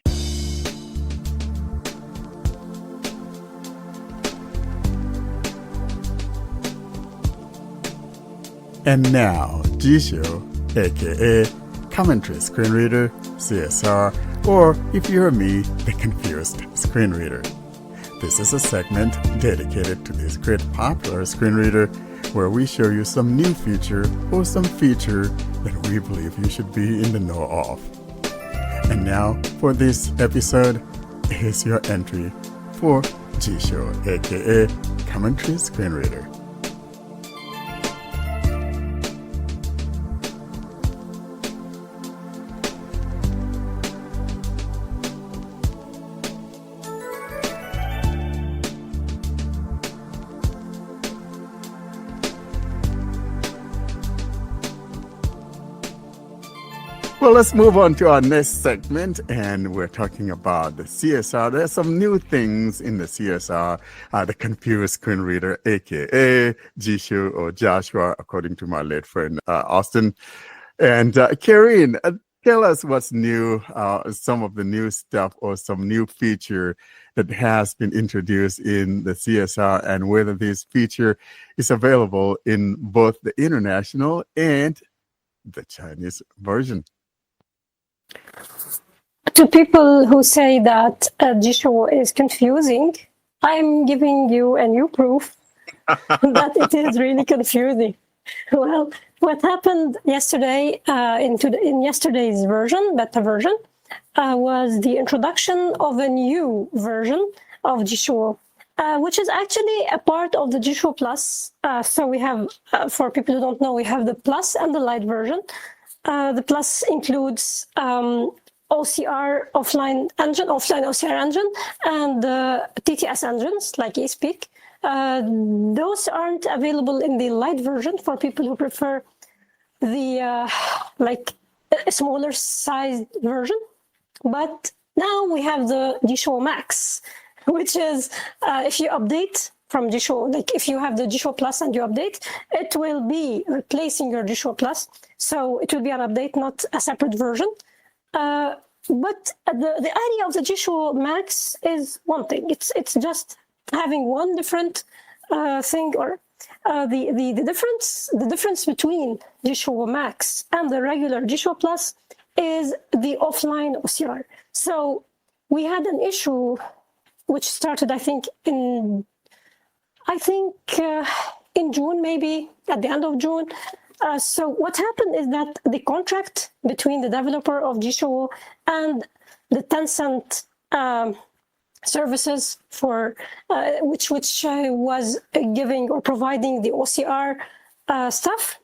And now, Jieshuo, aka Commentary Screen Reader, CSR, or if you're me, the confused screen reader. This is a segment dedicated to this great popular screen reader where we show you some new feature or some feature that we believe you should be in the know of. And now, for this episode, here's your entry for Jieshuo, aka Commentary Screen Reader. Well, let's move on to our next segment, and we're talking about the CSR. There's some new things in the CSR, the Confused Screen Reader, aka Jieshuo or Joshua, according to my late friend Austin. And Karine, tell us what's new, some of the new stuff or some new feature that has been introduced in the CSR, and whether this feature is available in both the international and the Chinese version. To people who say that Jieshuo is confusing, I'm giving you a new proof that it is really confusing. Well, what happened yesterday in yesterday's version, beta version, was the introduction of a new version of Jieshuo, which is actually a part of the Jieshuo Plus. So we have, for people who don't know, we have the Plus and the Lite version. The Plus includes OCR offline OCR engine, and TTS engines like eSpeak. Those aren't available in the Lite version for people who prefer the like a smaller sized version. But now we have the Jieshuo Max, which is if you update from Jieshuo, like if you have the Jieshuo Plus and you update, it will be replacing your Jieshuo Plus. So it will be an update, not a separate version. But the idea of the Jieshuo Max is one thing. It's just having one different thing, or the difference between Jieshuo Max and the regular Jieshuo Plus is the offline OCR. So we had an issue which started, I think in June, maybe at the end of June. So what happened is that the contract between the developer of Jieshuo and the Tencent services for which was giving or providing the OCR stuff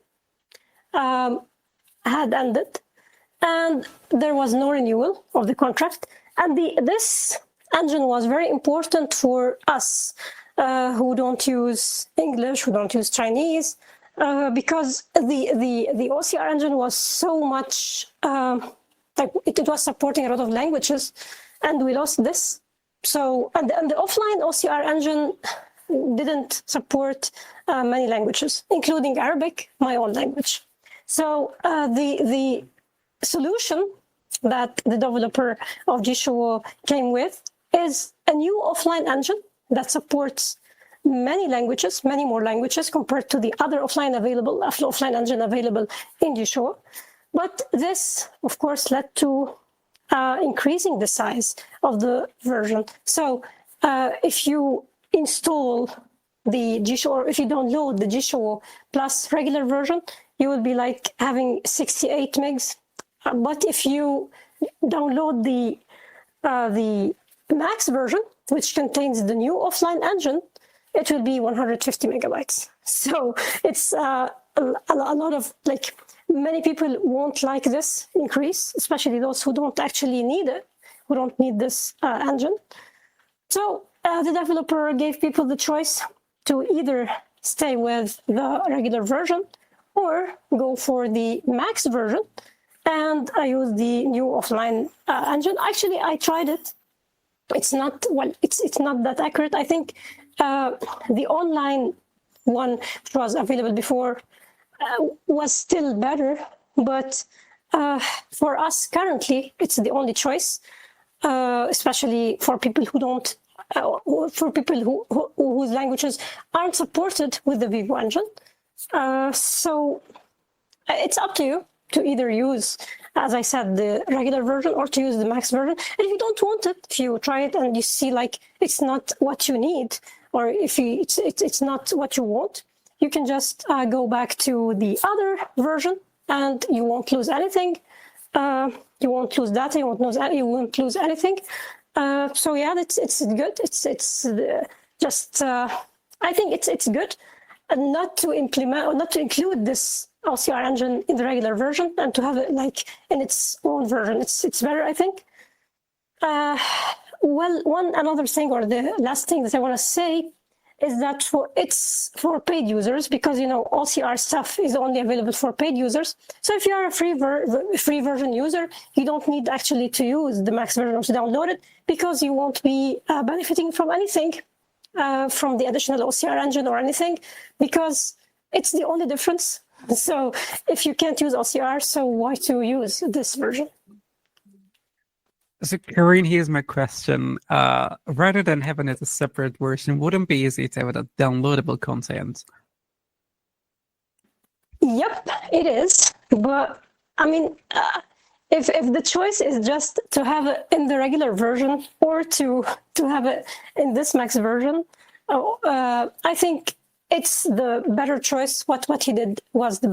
had ended, and there was no renewal of the contract. And this engine was very important for us who don't use English, who don't use Chinese. Because the OCR engine was so much, like it was supporting a lot of languages, and we lost this. So, and the offline OCR engine didn't support many languages, including Arabic, my own language. So the solution that the developer of Jieshuo came with is a new offline engine that supports many languages, many more languages compared to the other offline engine available in Jieshuo. But this, of course, led to increasing the size of the version. So if you install the Jieshuo, or if you download the Jieshuo Plus regular version, you will be like having 68 megs. But if you download the Max version, which contains the new offline engine, it will be 150 megabytes. So it's a lot of, like, many people won't like this increase, especially those who don't actually need it, who don't need this engine. So the developer gave people the choice to either stay with the regular version or go for the Max version and use the new offline engine. Actually, I tried it. It's not, well, it's not that accurate. I think the online one, which was available before, was still better, but for us currently, it's the only choice, especially for people who don't, for people whose languages aren't supported with the Vivo engine. So it's up to you to either use, as I said, the regular version or to use the Max version. And if you don't want it, if you try it and you see like it's not what you need, or if it's not what you want, you can just go back to the other version and you won't lose anything. You won't lose data, you won't lose anything. So yeah, it's good. It's just, I think it's good not to implement or not to include this OCR engine in the regular version and to have it like in its own version. It's better, I think. Well, another thing, or the last thing that I want to say is that it's for paid users, because OCR stuff is only available for paid users. So if you are a free version user, you don't need actually to use the Max version to download it, because you won't be benefiting from anything from the additional OCR engine or anything, because it's the only difference. So if you can't use OCR, so why to use this version? So, Corinne, here's my question. Rather than having it a separate version, wouldn't it be easy to have it a downloadable content? Yep, it is. But I mean, if the choice is just to have it in the regular version or to have it in this Max version, I think it's the better choice. What he did was the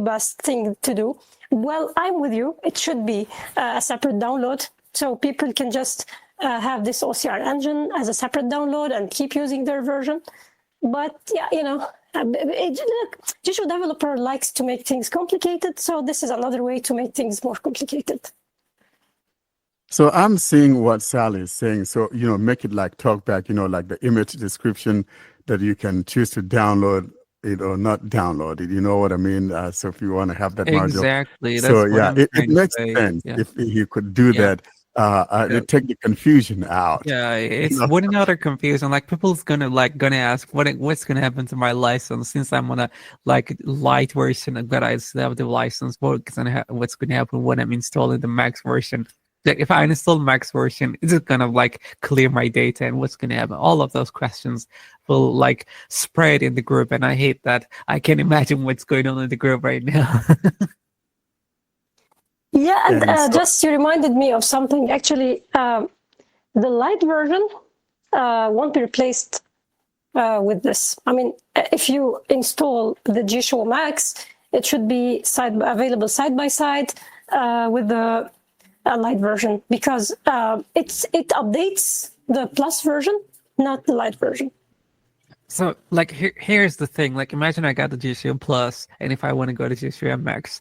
best thing to do. Well, I'm with you. It should be a separate download, so people can just have this OCR engine as a separate download and keep using their version. But yeah, Jieshuo developer likes to make things complicated, so this is another way to make things more complicated. So I'm seeing what Sally is saying. So, make it like TalkBack, like the image description that you can choose to download it or not download it. You know what I mean? So if you want to have that module. Exactly. That's So what yeah, I'm it trying to makes say. sense Yeah. if you could do that. It take the confusion out. Yeah, it's one another confusion. Like people's gonna ask what's gonna happen to my license since I'm on a light version, but I still have the license. What's gonna happen when I'm installing the Max version? Like if I install Max version, is it gonna clear my data, and what's gonna happen? All of those questions will spread in the group, and I hate that. I can't imagine what's going on in the group right now. Yeah, and just you reminded me of something. Actually, the light version won't be replaced with this. I mean, if you install the Jieshuo Max, it should be available side by side with the light version, because it updates the Plus version, not the light version. So, here's the thing. Imagine I got the Jieshuo Plus, and if I want to go to Jieshuo Max,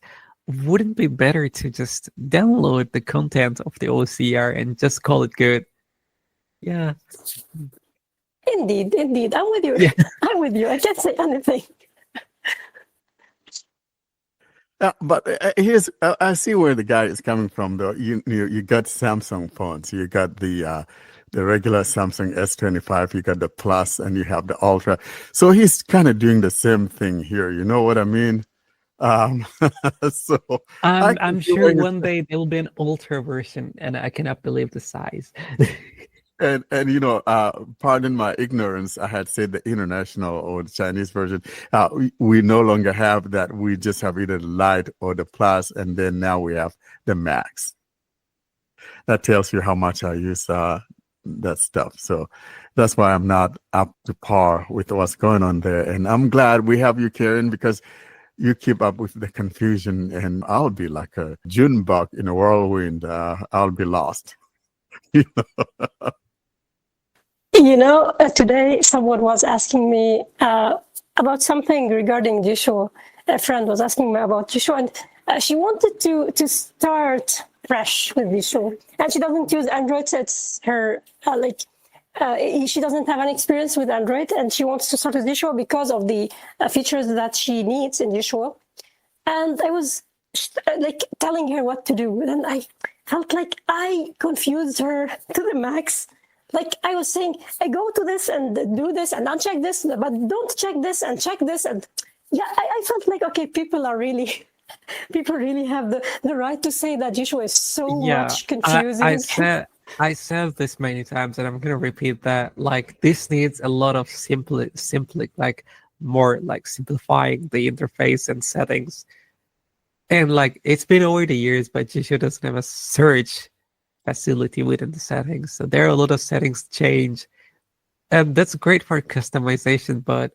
wouldn't it be better to just download the content of the OCR and just call it good? Yeah. Indeed. I'm with you. Yeah. I'm with you. I can't say anything. But I see where the guy is coming from, though. You got Samsung phones. You got the regular Samsung S25. You got the Plus, and you have the Ultra. So he's kind of doing the same thing here. You know what I mean? So I'm sure one day there will be an Ultra version, and I cannot believe the size. And pardon my ignorance, I had said the international or the Chinese version. We no longer have that. We just have either the Lite or the Plus, and then now we have the Max. That tells you how much I use that stuff. So that's why I'm not up to par with what's going on there. And I'm glad we have you, Karen, because you keep up with the confusion, and I'll be like a June bug in a whirlwind. I'll be lost. Today someone was asking me about something regarding Jieshuo. A friend was asking me about Jieshuo, and she wanted to start fresh with Jieshuo. And she doesn't use Android, so it's her, she doesn't have any experience with Android, and she wants to start with Jieshuo because of the features that she needs in Jieshuo. And I was telling her what to do, and I felt like I confused her to the max. I was saying, I go to this and do this and uncheck this, but don't check this and check this. And yeah, I felt like, okay, people really have the right to say that Jieshuo is so much confusing. I said this many times, and I'm gonna repeat that. This needs a lot of simplifying the interface and settings. And it's been over the years, but Jieshuo doesn't have a search facility within the settings, so there are a lot of settings to change, and that's great for customization, but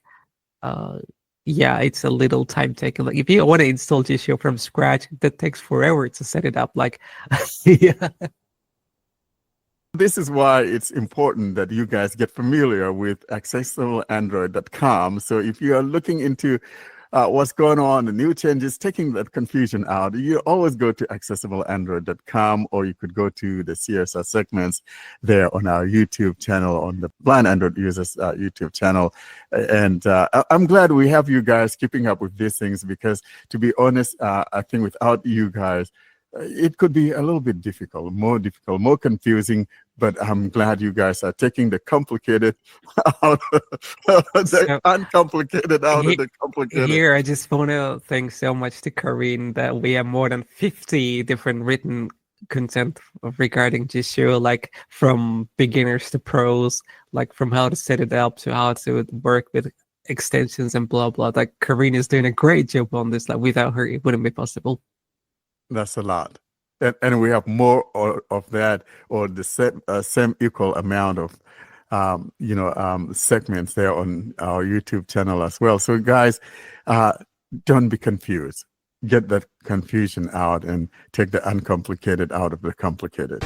it's a little time taking. If you want to install Jieshuo from scratch, that takes forever to set it up. Yeah. This is why it's important that you guys get familiar with accessibleandroid.com. So if you are looking into what's going on, the new changes, taking that confusion out, you always go to accessibleandroid.com, or you could go to the CSS segments there on our YouTube channel, on the Blind Android Users YouTube channel. And I'm glad we have you guys keeping up with these things, because to be honest, I think without you guys, it could be a little bit difficult, more confusing, but I'm glad you guys are taking the complicated out, the uncomplicated out of the complicated. Here, I just want to thank so much to Karine that we have more than 50 different written content regarding Jieshuo, like from beginners to pros, like from how to set it up to how to work with extensions and blah, blah. Like Karine is doing a great job on this. Like without her, it wouldn't be possible. That's a lot. And we have more of that, or the same equal amount of segments there on our YouTube channel as well. So guys, don't be confused. Get that confusion out and take the uncomplicated out of the complicated.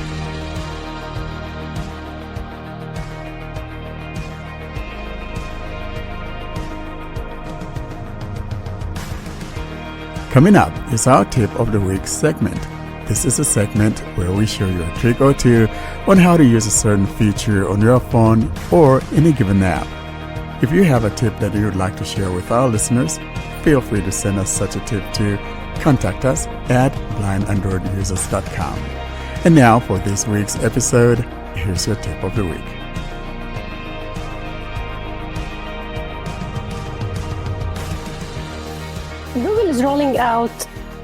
Coming up is our Tip of the Week segment. This is a segment where we show you a trick or two on how to use a certain feature on your phone or any given app. If you have a tip that you would like to share with our listeners, feel free to send us such a tip to contact us at blindandroidusers.com. And now for this week's episode, here's your Tip of the Week. Google is rolling out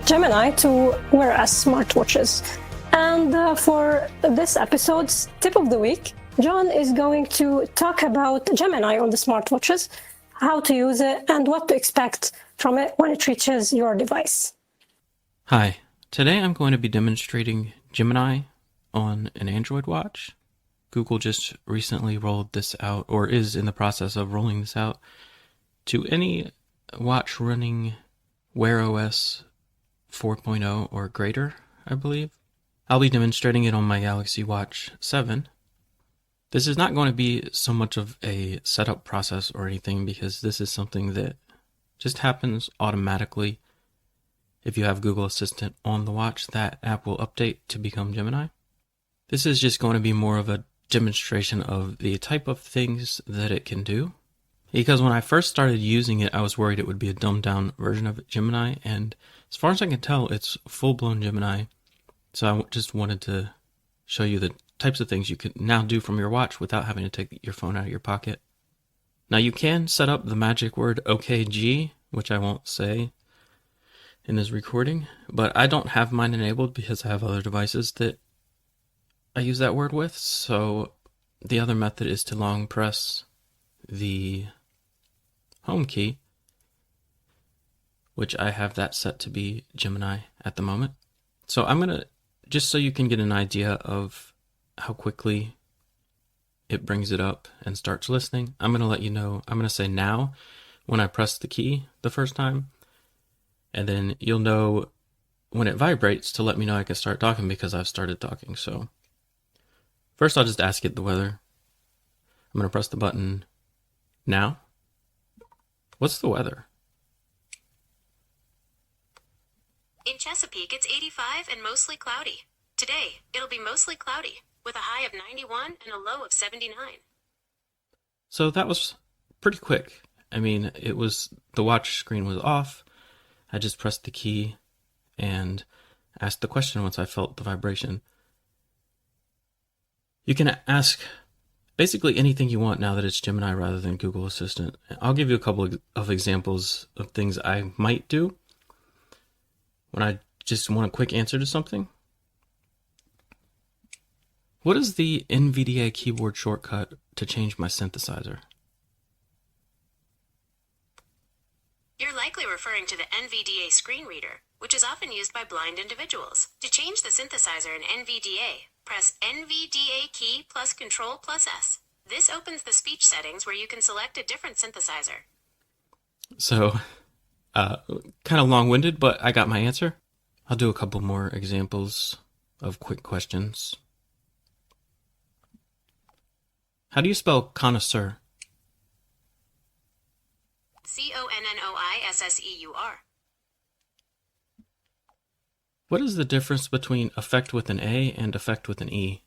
Gemini to WearOS smartwatches. And for this episode's Tip of the Week, John is going to talk about Gemini on the smartwatches, how to use it, and what to expect from it when it reaches your device. Hi, today I'm going to be demonstrating Gemini on an Android watch. Google just recently rolled this out, or is in the process of rolling this out, to any watch running WearOS 4.0 or greater, I believe. I'll be demonstrating it on my Galaxy Watch 7. This is not going to be so much of a setup process or anything, because this is something that just happens automatically. If you have Google Assistant on the watch, that app will update to become Gemini. This is just going to be more of a demonstration of the type of things that it can do. Because when I first started using it, I was worried it would be a dumbed down version of Gemini, and as far as I can tell, it's full-blown Gemini. So I just wanted to show you the types of things you can now do from your watch without having to take your phone out of your pocket. Now you can set up the magic word OKG, which I won't say in this recording, but I don't have mine enabled because I have other devices that I use that word with. So the other method is to long press the home key, which I have that set to be Gemini at the moment. So I'm going to, just so you can get an idea of how quickly it brings it up and starts listening, I'm going to let you know, I'm going to say now when I press the key the first time, and then you'll know when it vibrates to let me know I can start talking, because I've started talking. So first I'll just ask it the weather. I'm going to press the button now. What's the weather? In Chesapeake, it's 85 and mostly cloudy. Today, it'll be mostly cloudy, with a high of 91 and a low of 79. So that was pretty quick. I mean, the watch screen was off. I just pressed the key and asked the question once I felt the vibration. You can ask basically anything you want now that it's Gemini rather than Google Assistant. I'll give you a couple of examples of things I might do when I just want a quick answer to something. What is the NVDA keyboard shortcut to change my synthesizer? You're likely referring to the NVDA Screen Reader, which is often used by blind individuals. To change the synthesizer in NVDA, press NVDA key plus Control plus S. This opens the speech settings where you can select a different synthesizer. So, kind of long-winded, but I got my answer. I'll do a couple more examples of quick questions. How do you spell connoisseur? CONNOISSEUR. What is the difference between effect with an A and effect with an E?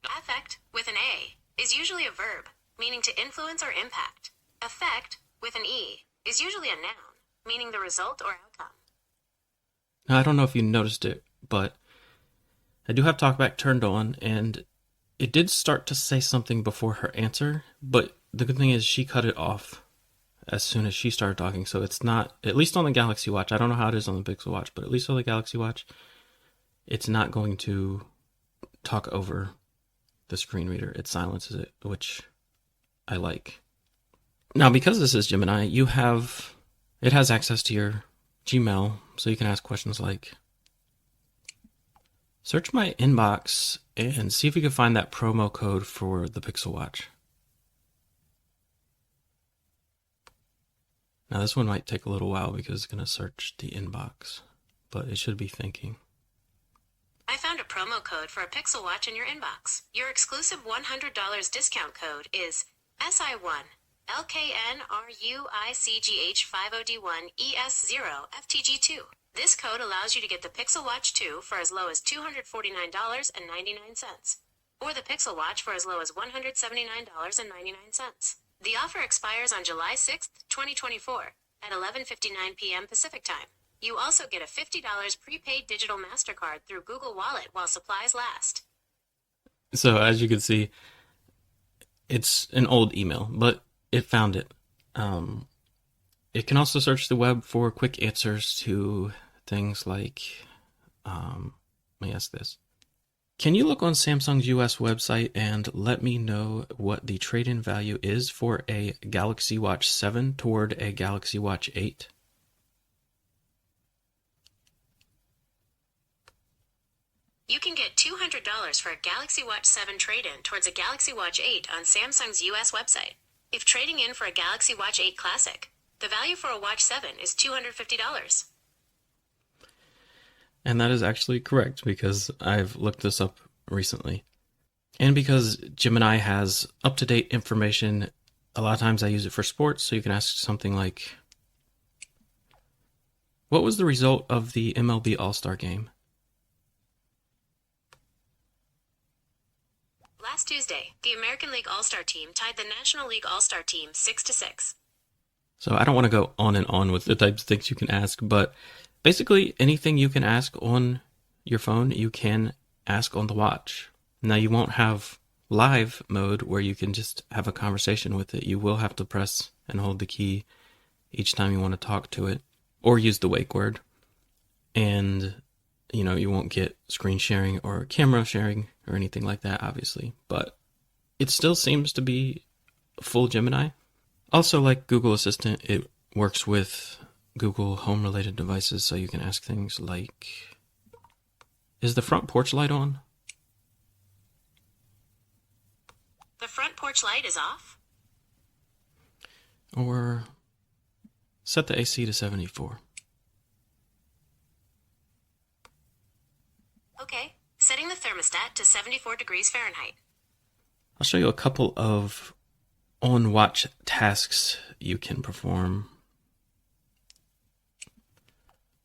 Affect, with an A, is usually a verb, meaning to influence or impact. Effect, with an E, is usually a noun, meaning the result or outcome. Now, I don't know if you noticed it, but I do have TalkBack turned on, and it did start to say something before her answer, but the good thing is she cut it off as soon as she started talking, so it's not, at least on the Galaxy Watch, I don't know how it is on the Pixel Watch, but at least on the Galaxy Watch, it's not going to talk over the screen reader. It silences it, which I like. Now, because this is Gemini, it has access to your Gmail, so you can ask questions like, search my inbox and see if you can find that promo code for the Pixel Watch. Now, this one might take a little while because it's going to search the inbox, but it should be thinking. I found a promo code for a Pixel Watch in your inbox. Your exclusive $100 discount code is SI1 LKNRUICGH50D1ES0FTG2. This code allows you to get the Pixel Watch 2 for as low as $249.99, or the Pixel Watch for as low as $179.99. The offer expires on July 6th, 2024, at 11:59 p.m. Pacific Time. You also get a $50 prepaid digital MasterCard through Google Wallet while supplies last. So as you can see, it's an old email, but it found it. It can also search the web for quick answers to things like, let me ask this. Can you look on Samsung's US website and let me know what the trade-in value is for a Galaxy Watch 7 toward a Galaxy Watch 8? You can get $200 for a Galaxy Watch 7 trade-in towards a Galaxy Watch 8 on Samsung's US website. If trading in for a Galaxy Watch 8 Classic, the value for a Watch 7 is $250. And that is actually correct because I've looked this up recently. And because Gemini has up-to-date information, a lot of times I use it for sports, so you can ask something like, what was the result of the MLB All-Star game? Last Tuesday, the American League All-Star team tied the National League All-Star team 6-6. So I don't want to go on and on with the types of things you can ask, but basically anything you can ask on your phone, you can ask on the watch. Now you won't have live mode where you can just have a conversation with it. You will have to press and hold the key each time you want to talk to it or use the wake word. And, you won't get screen sharing or camera sharing or anything like that, obviously, but it still seems to be full Gemini. Also, like Google Assistant, it works with Google Home related devices, so you can ask things like, is the front porch light on? The front porch light is off? Or set the AC to 74. Okay, setting the thermostat to 74 degrees Fahrenheit. I'll show you a couple of on-watch tasks you can perform.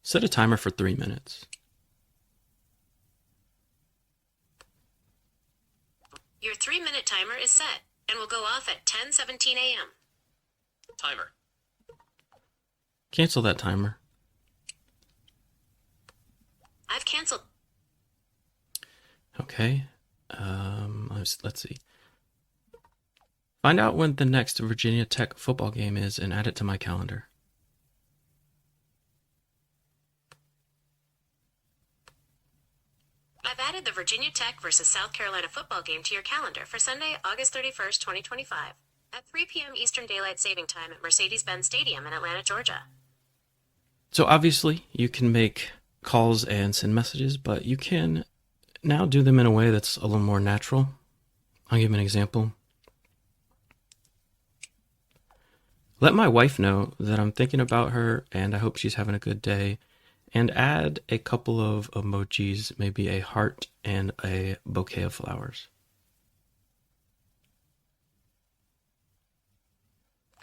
Set a timer for 3 minutes. Your 3-minute timer is set and will go off at 10:17 a.m. Timer. Cancel that timer. I've canceled. Okay. Let's see. Find out when the next Virginia Tech football game is and add it to my calendar. I've added the Virginia Tech versus South Carolina football game to your calendar for Sunday, August 31st, 2025, at 3 p.m. Eastern Daylight Saving Time at Mercedes-Benz Stadium in Atlanta, Georgia. So obviously you can make calls and send messages, but you can now do them in a way that's a little more natural. I'll give you an example. Let my wife know that I'm thinking about her and I hope she's having a good day, and add a couple of emojis, maybe a heart and a bouquet of flowers.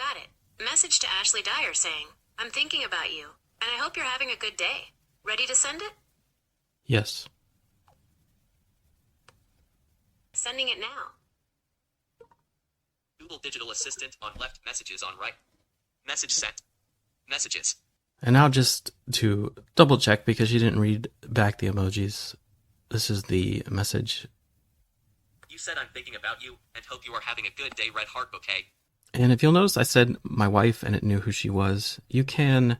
Got it. Message to Ashley Dyer saying, I'm thinking about you, and I hope you're having a good day. Ready to send it? Yes. Sending it now. Google Digital Assistant on left, messages on right. Message sent. Messages. And now just to double check, because she didn't read back the emojis, this is the message. You said I'm thinking about you and hope you are having a good day, red heart bouquet. And if you'll notice, I said my wife and it knew who she was. You can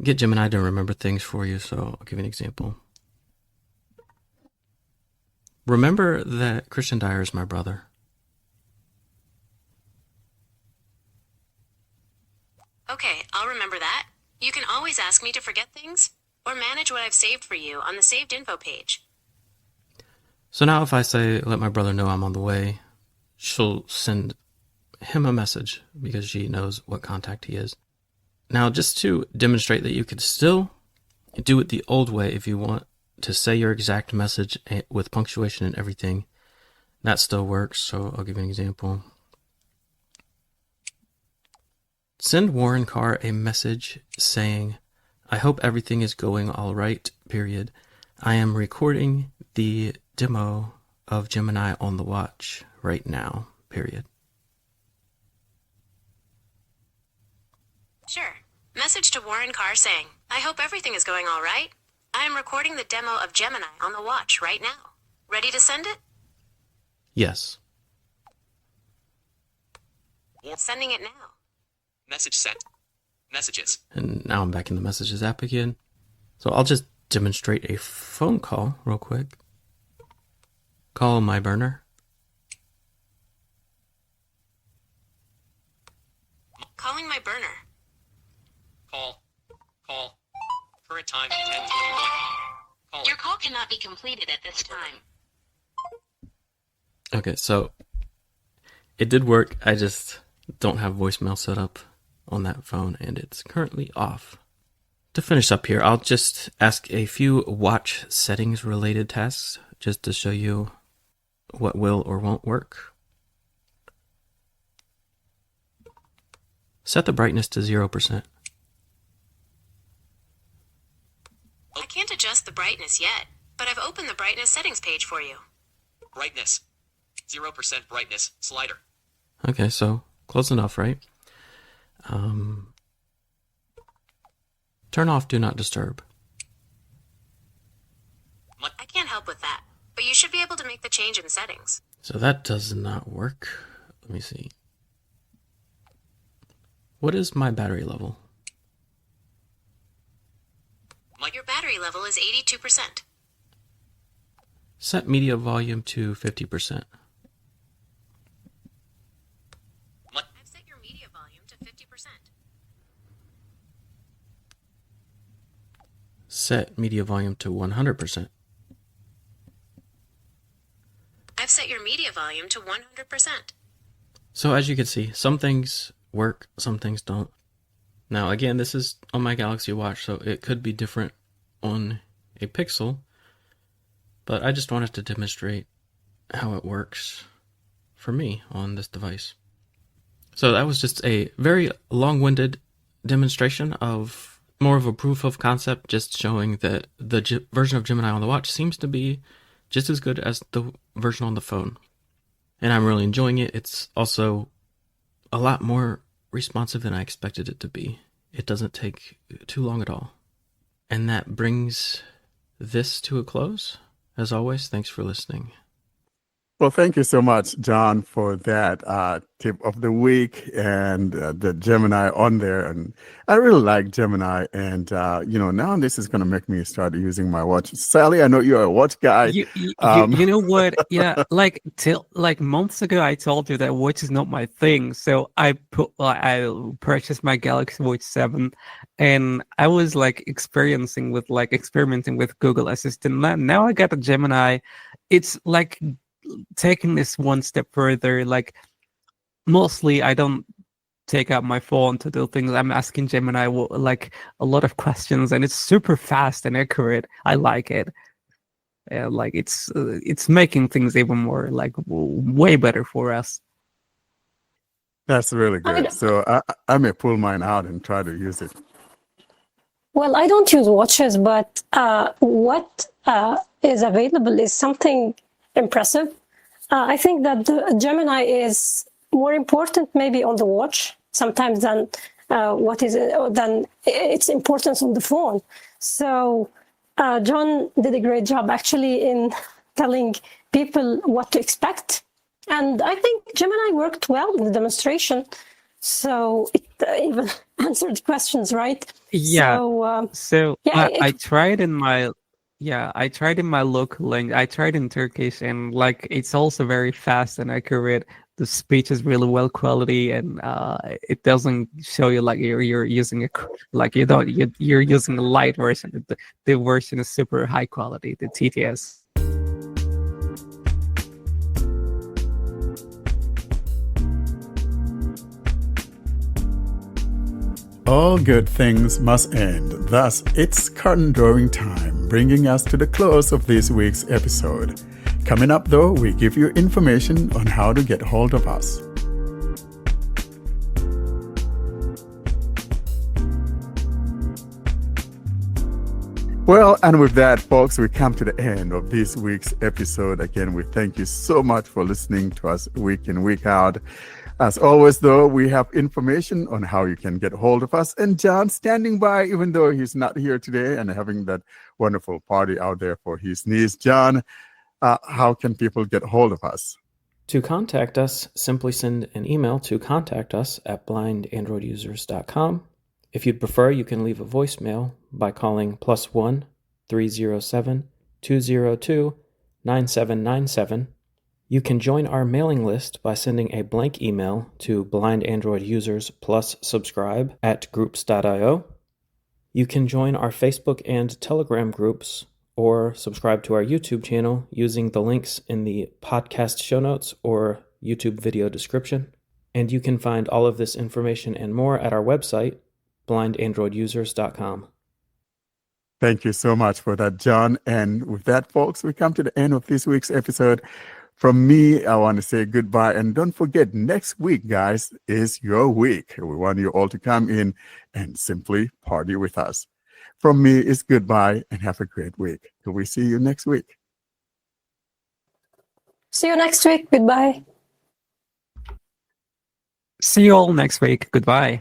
get Gemini to remember things for you, so I'll give you an example. Remember that Christian Dyer is my brother. Okay, I'll remember that. You can always ask me to forget things, or manage what I've saved for you on the saved info page. So now if I say, let my brother know I'm on the way, she'll send him a message because she knows what contact he is. Now, just to demonstrate that you could still do it the old way if you want to say your exact message with punctuation and everything, that still works. So I'll give you an example. Send Warren Carr a message saying, I hope everything is going all right, period. I am recording the demo of Gemini on the watch right now, period. Sure. Message to Warren Carr saying, I hope everything is going all right. I am recording the demo of Gemini on the watch right now. Ready to send it? Yes. Sending it now. Message sent. Messages. And now I'm back in the Messages app again. So I'll just demonstrate a phone call real quick. Call my burner. Calling my burner. Call. Current time 10:21. Calling. Your call cannot be completed at this time. Okay, so it did work. I just don't have voicemail set up on that phone, and it's currently off. To finish up here, I'll just ask a few watch settings related tasks just to show you what will or won't work. Set the brightness to 0%. I can't adjust the brightness yet, but I've opened the brightness settings page for you. Brightness. 0% brightness slider. Okay, so close enough, right? Turn off Do Not Disturb. I can't help with that, but you should be able to make the change in settings. So that does not work. Let me see. What is my battery level? Your battery level is 82%. Set media volume to 50%. I've set your media volume to 50%. Set media volume to 100%. I've set your media volume to 100%. So as you can see, some things work, some things don't. Now again, this is on my Galaxy Watch, so it could be different on a Pixel, but I just wanted to demonstrate how it works for me on this device. So that was just a very long-winded demonstration of more of a proof of concept, just showing that the version of Gemini on the watch seems to be just as good as the version on the phone. And I'm really enjoying it. It's also a lot more responsive than I expected it to be. It doesn't take too long at all. And that brings this to a close. As always, thanks for listening. Well, thank you so much, John, for that tip of the week and the Gemini on there. And I really like Gemini. And, now this is going to make me start using my watch. Sally, I know you're a watch guy. You know what? Yeah, till months ago, I told you that watch is not my thing. So I purchased my Galaxy Watch 7, and I was experimenting with Google Assistant. Now I got a Gemini. It's taking this one step further. Mostly I don't take out my phone to do things. I'm asking Gemini a lot of questions, and it's super fast and accurate. I like it. It's making things even more way better for us. That's really I good. d- So I may pull mine out and try to use it. Well, I don't use watches, but what is available is something impressive. I think that the Gemini is more important maybe on the watch sometimes than than its importance on the phone. So John did a great job actually in telling people what to expect. And I think Gemini worked well in the demonstration. So it even answered questions, right? Yeah. So So yeah, I tried in my I tried in my local language. I tried in Turkish, and like it's also very fast and accurate. The speech is really well quality, and it doesn't show you like you're using like you're using a light version. The version is super high quality. The TTS. All good things must end. Thus, it's curtain drawing time, bringing us to the close of this week's episode. Coming up, though, we give you information on how to get hold of us. Well, and with that, folks, we come to the end of this week's episode. Again, we thank you so much for listening to us week in, week out. As always, though, we have information on how you can get hold of us. And John standing by, even though he's not here today and having that wonderful party out there for his niece. John, how can people get hold of us? To contact us, simply send an email to contactus@blindandroidusers.com. If you'd prefer, you can leave a voicemail by calling +1 307 202 9797. You can join our mailing list by sending a blank email to blindandroidusers+subscribe@groups.io. You can join our Facebook and Telegram groups or subscribe to our YouTube channel using the links in the podcast show notes or YouTube video description. And you can find all of this information and more at our website, blindandroidusers.com. Thank you so much for that, John. And with that, folks, we come to the end of this week's episode. From me, I want to say goodbye. And don't forget, next week, guys, is your week. We want you all to come in and simply party with us. From me, it's goodbye and have a great week. Till we see you next week. see you next week. Goodbye. See you all next week. Goodbye.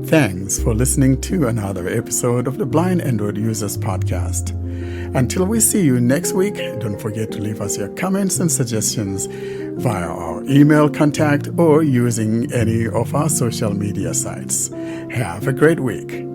Thanks for listening to another episode of the Blind Android Users Podcast. Until we see you next week, don't forget to leave us your comments and suggestions via our email contact or using any of our social media sites. Have a great week.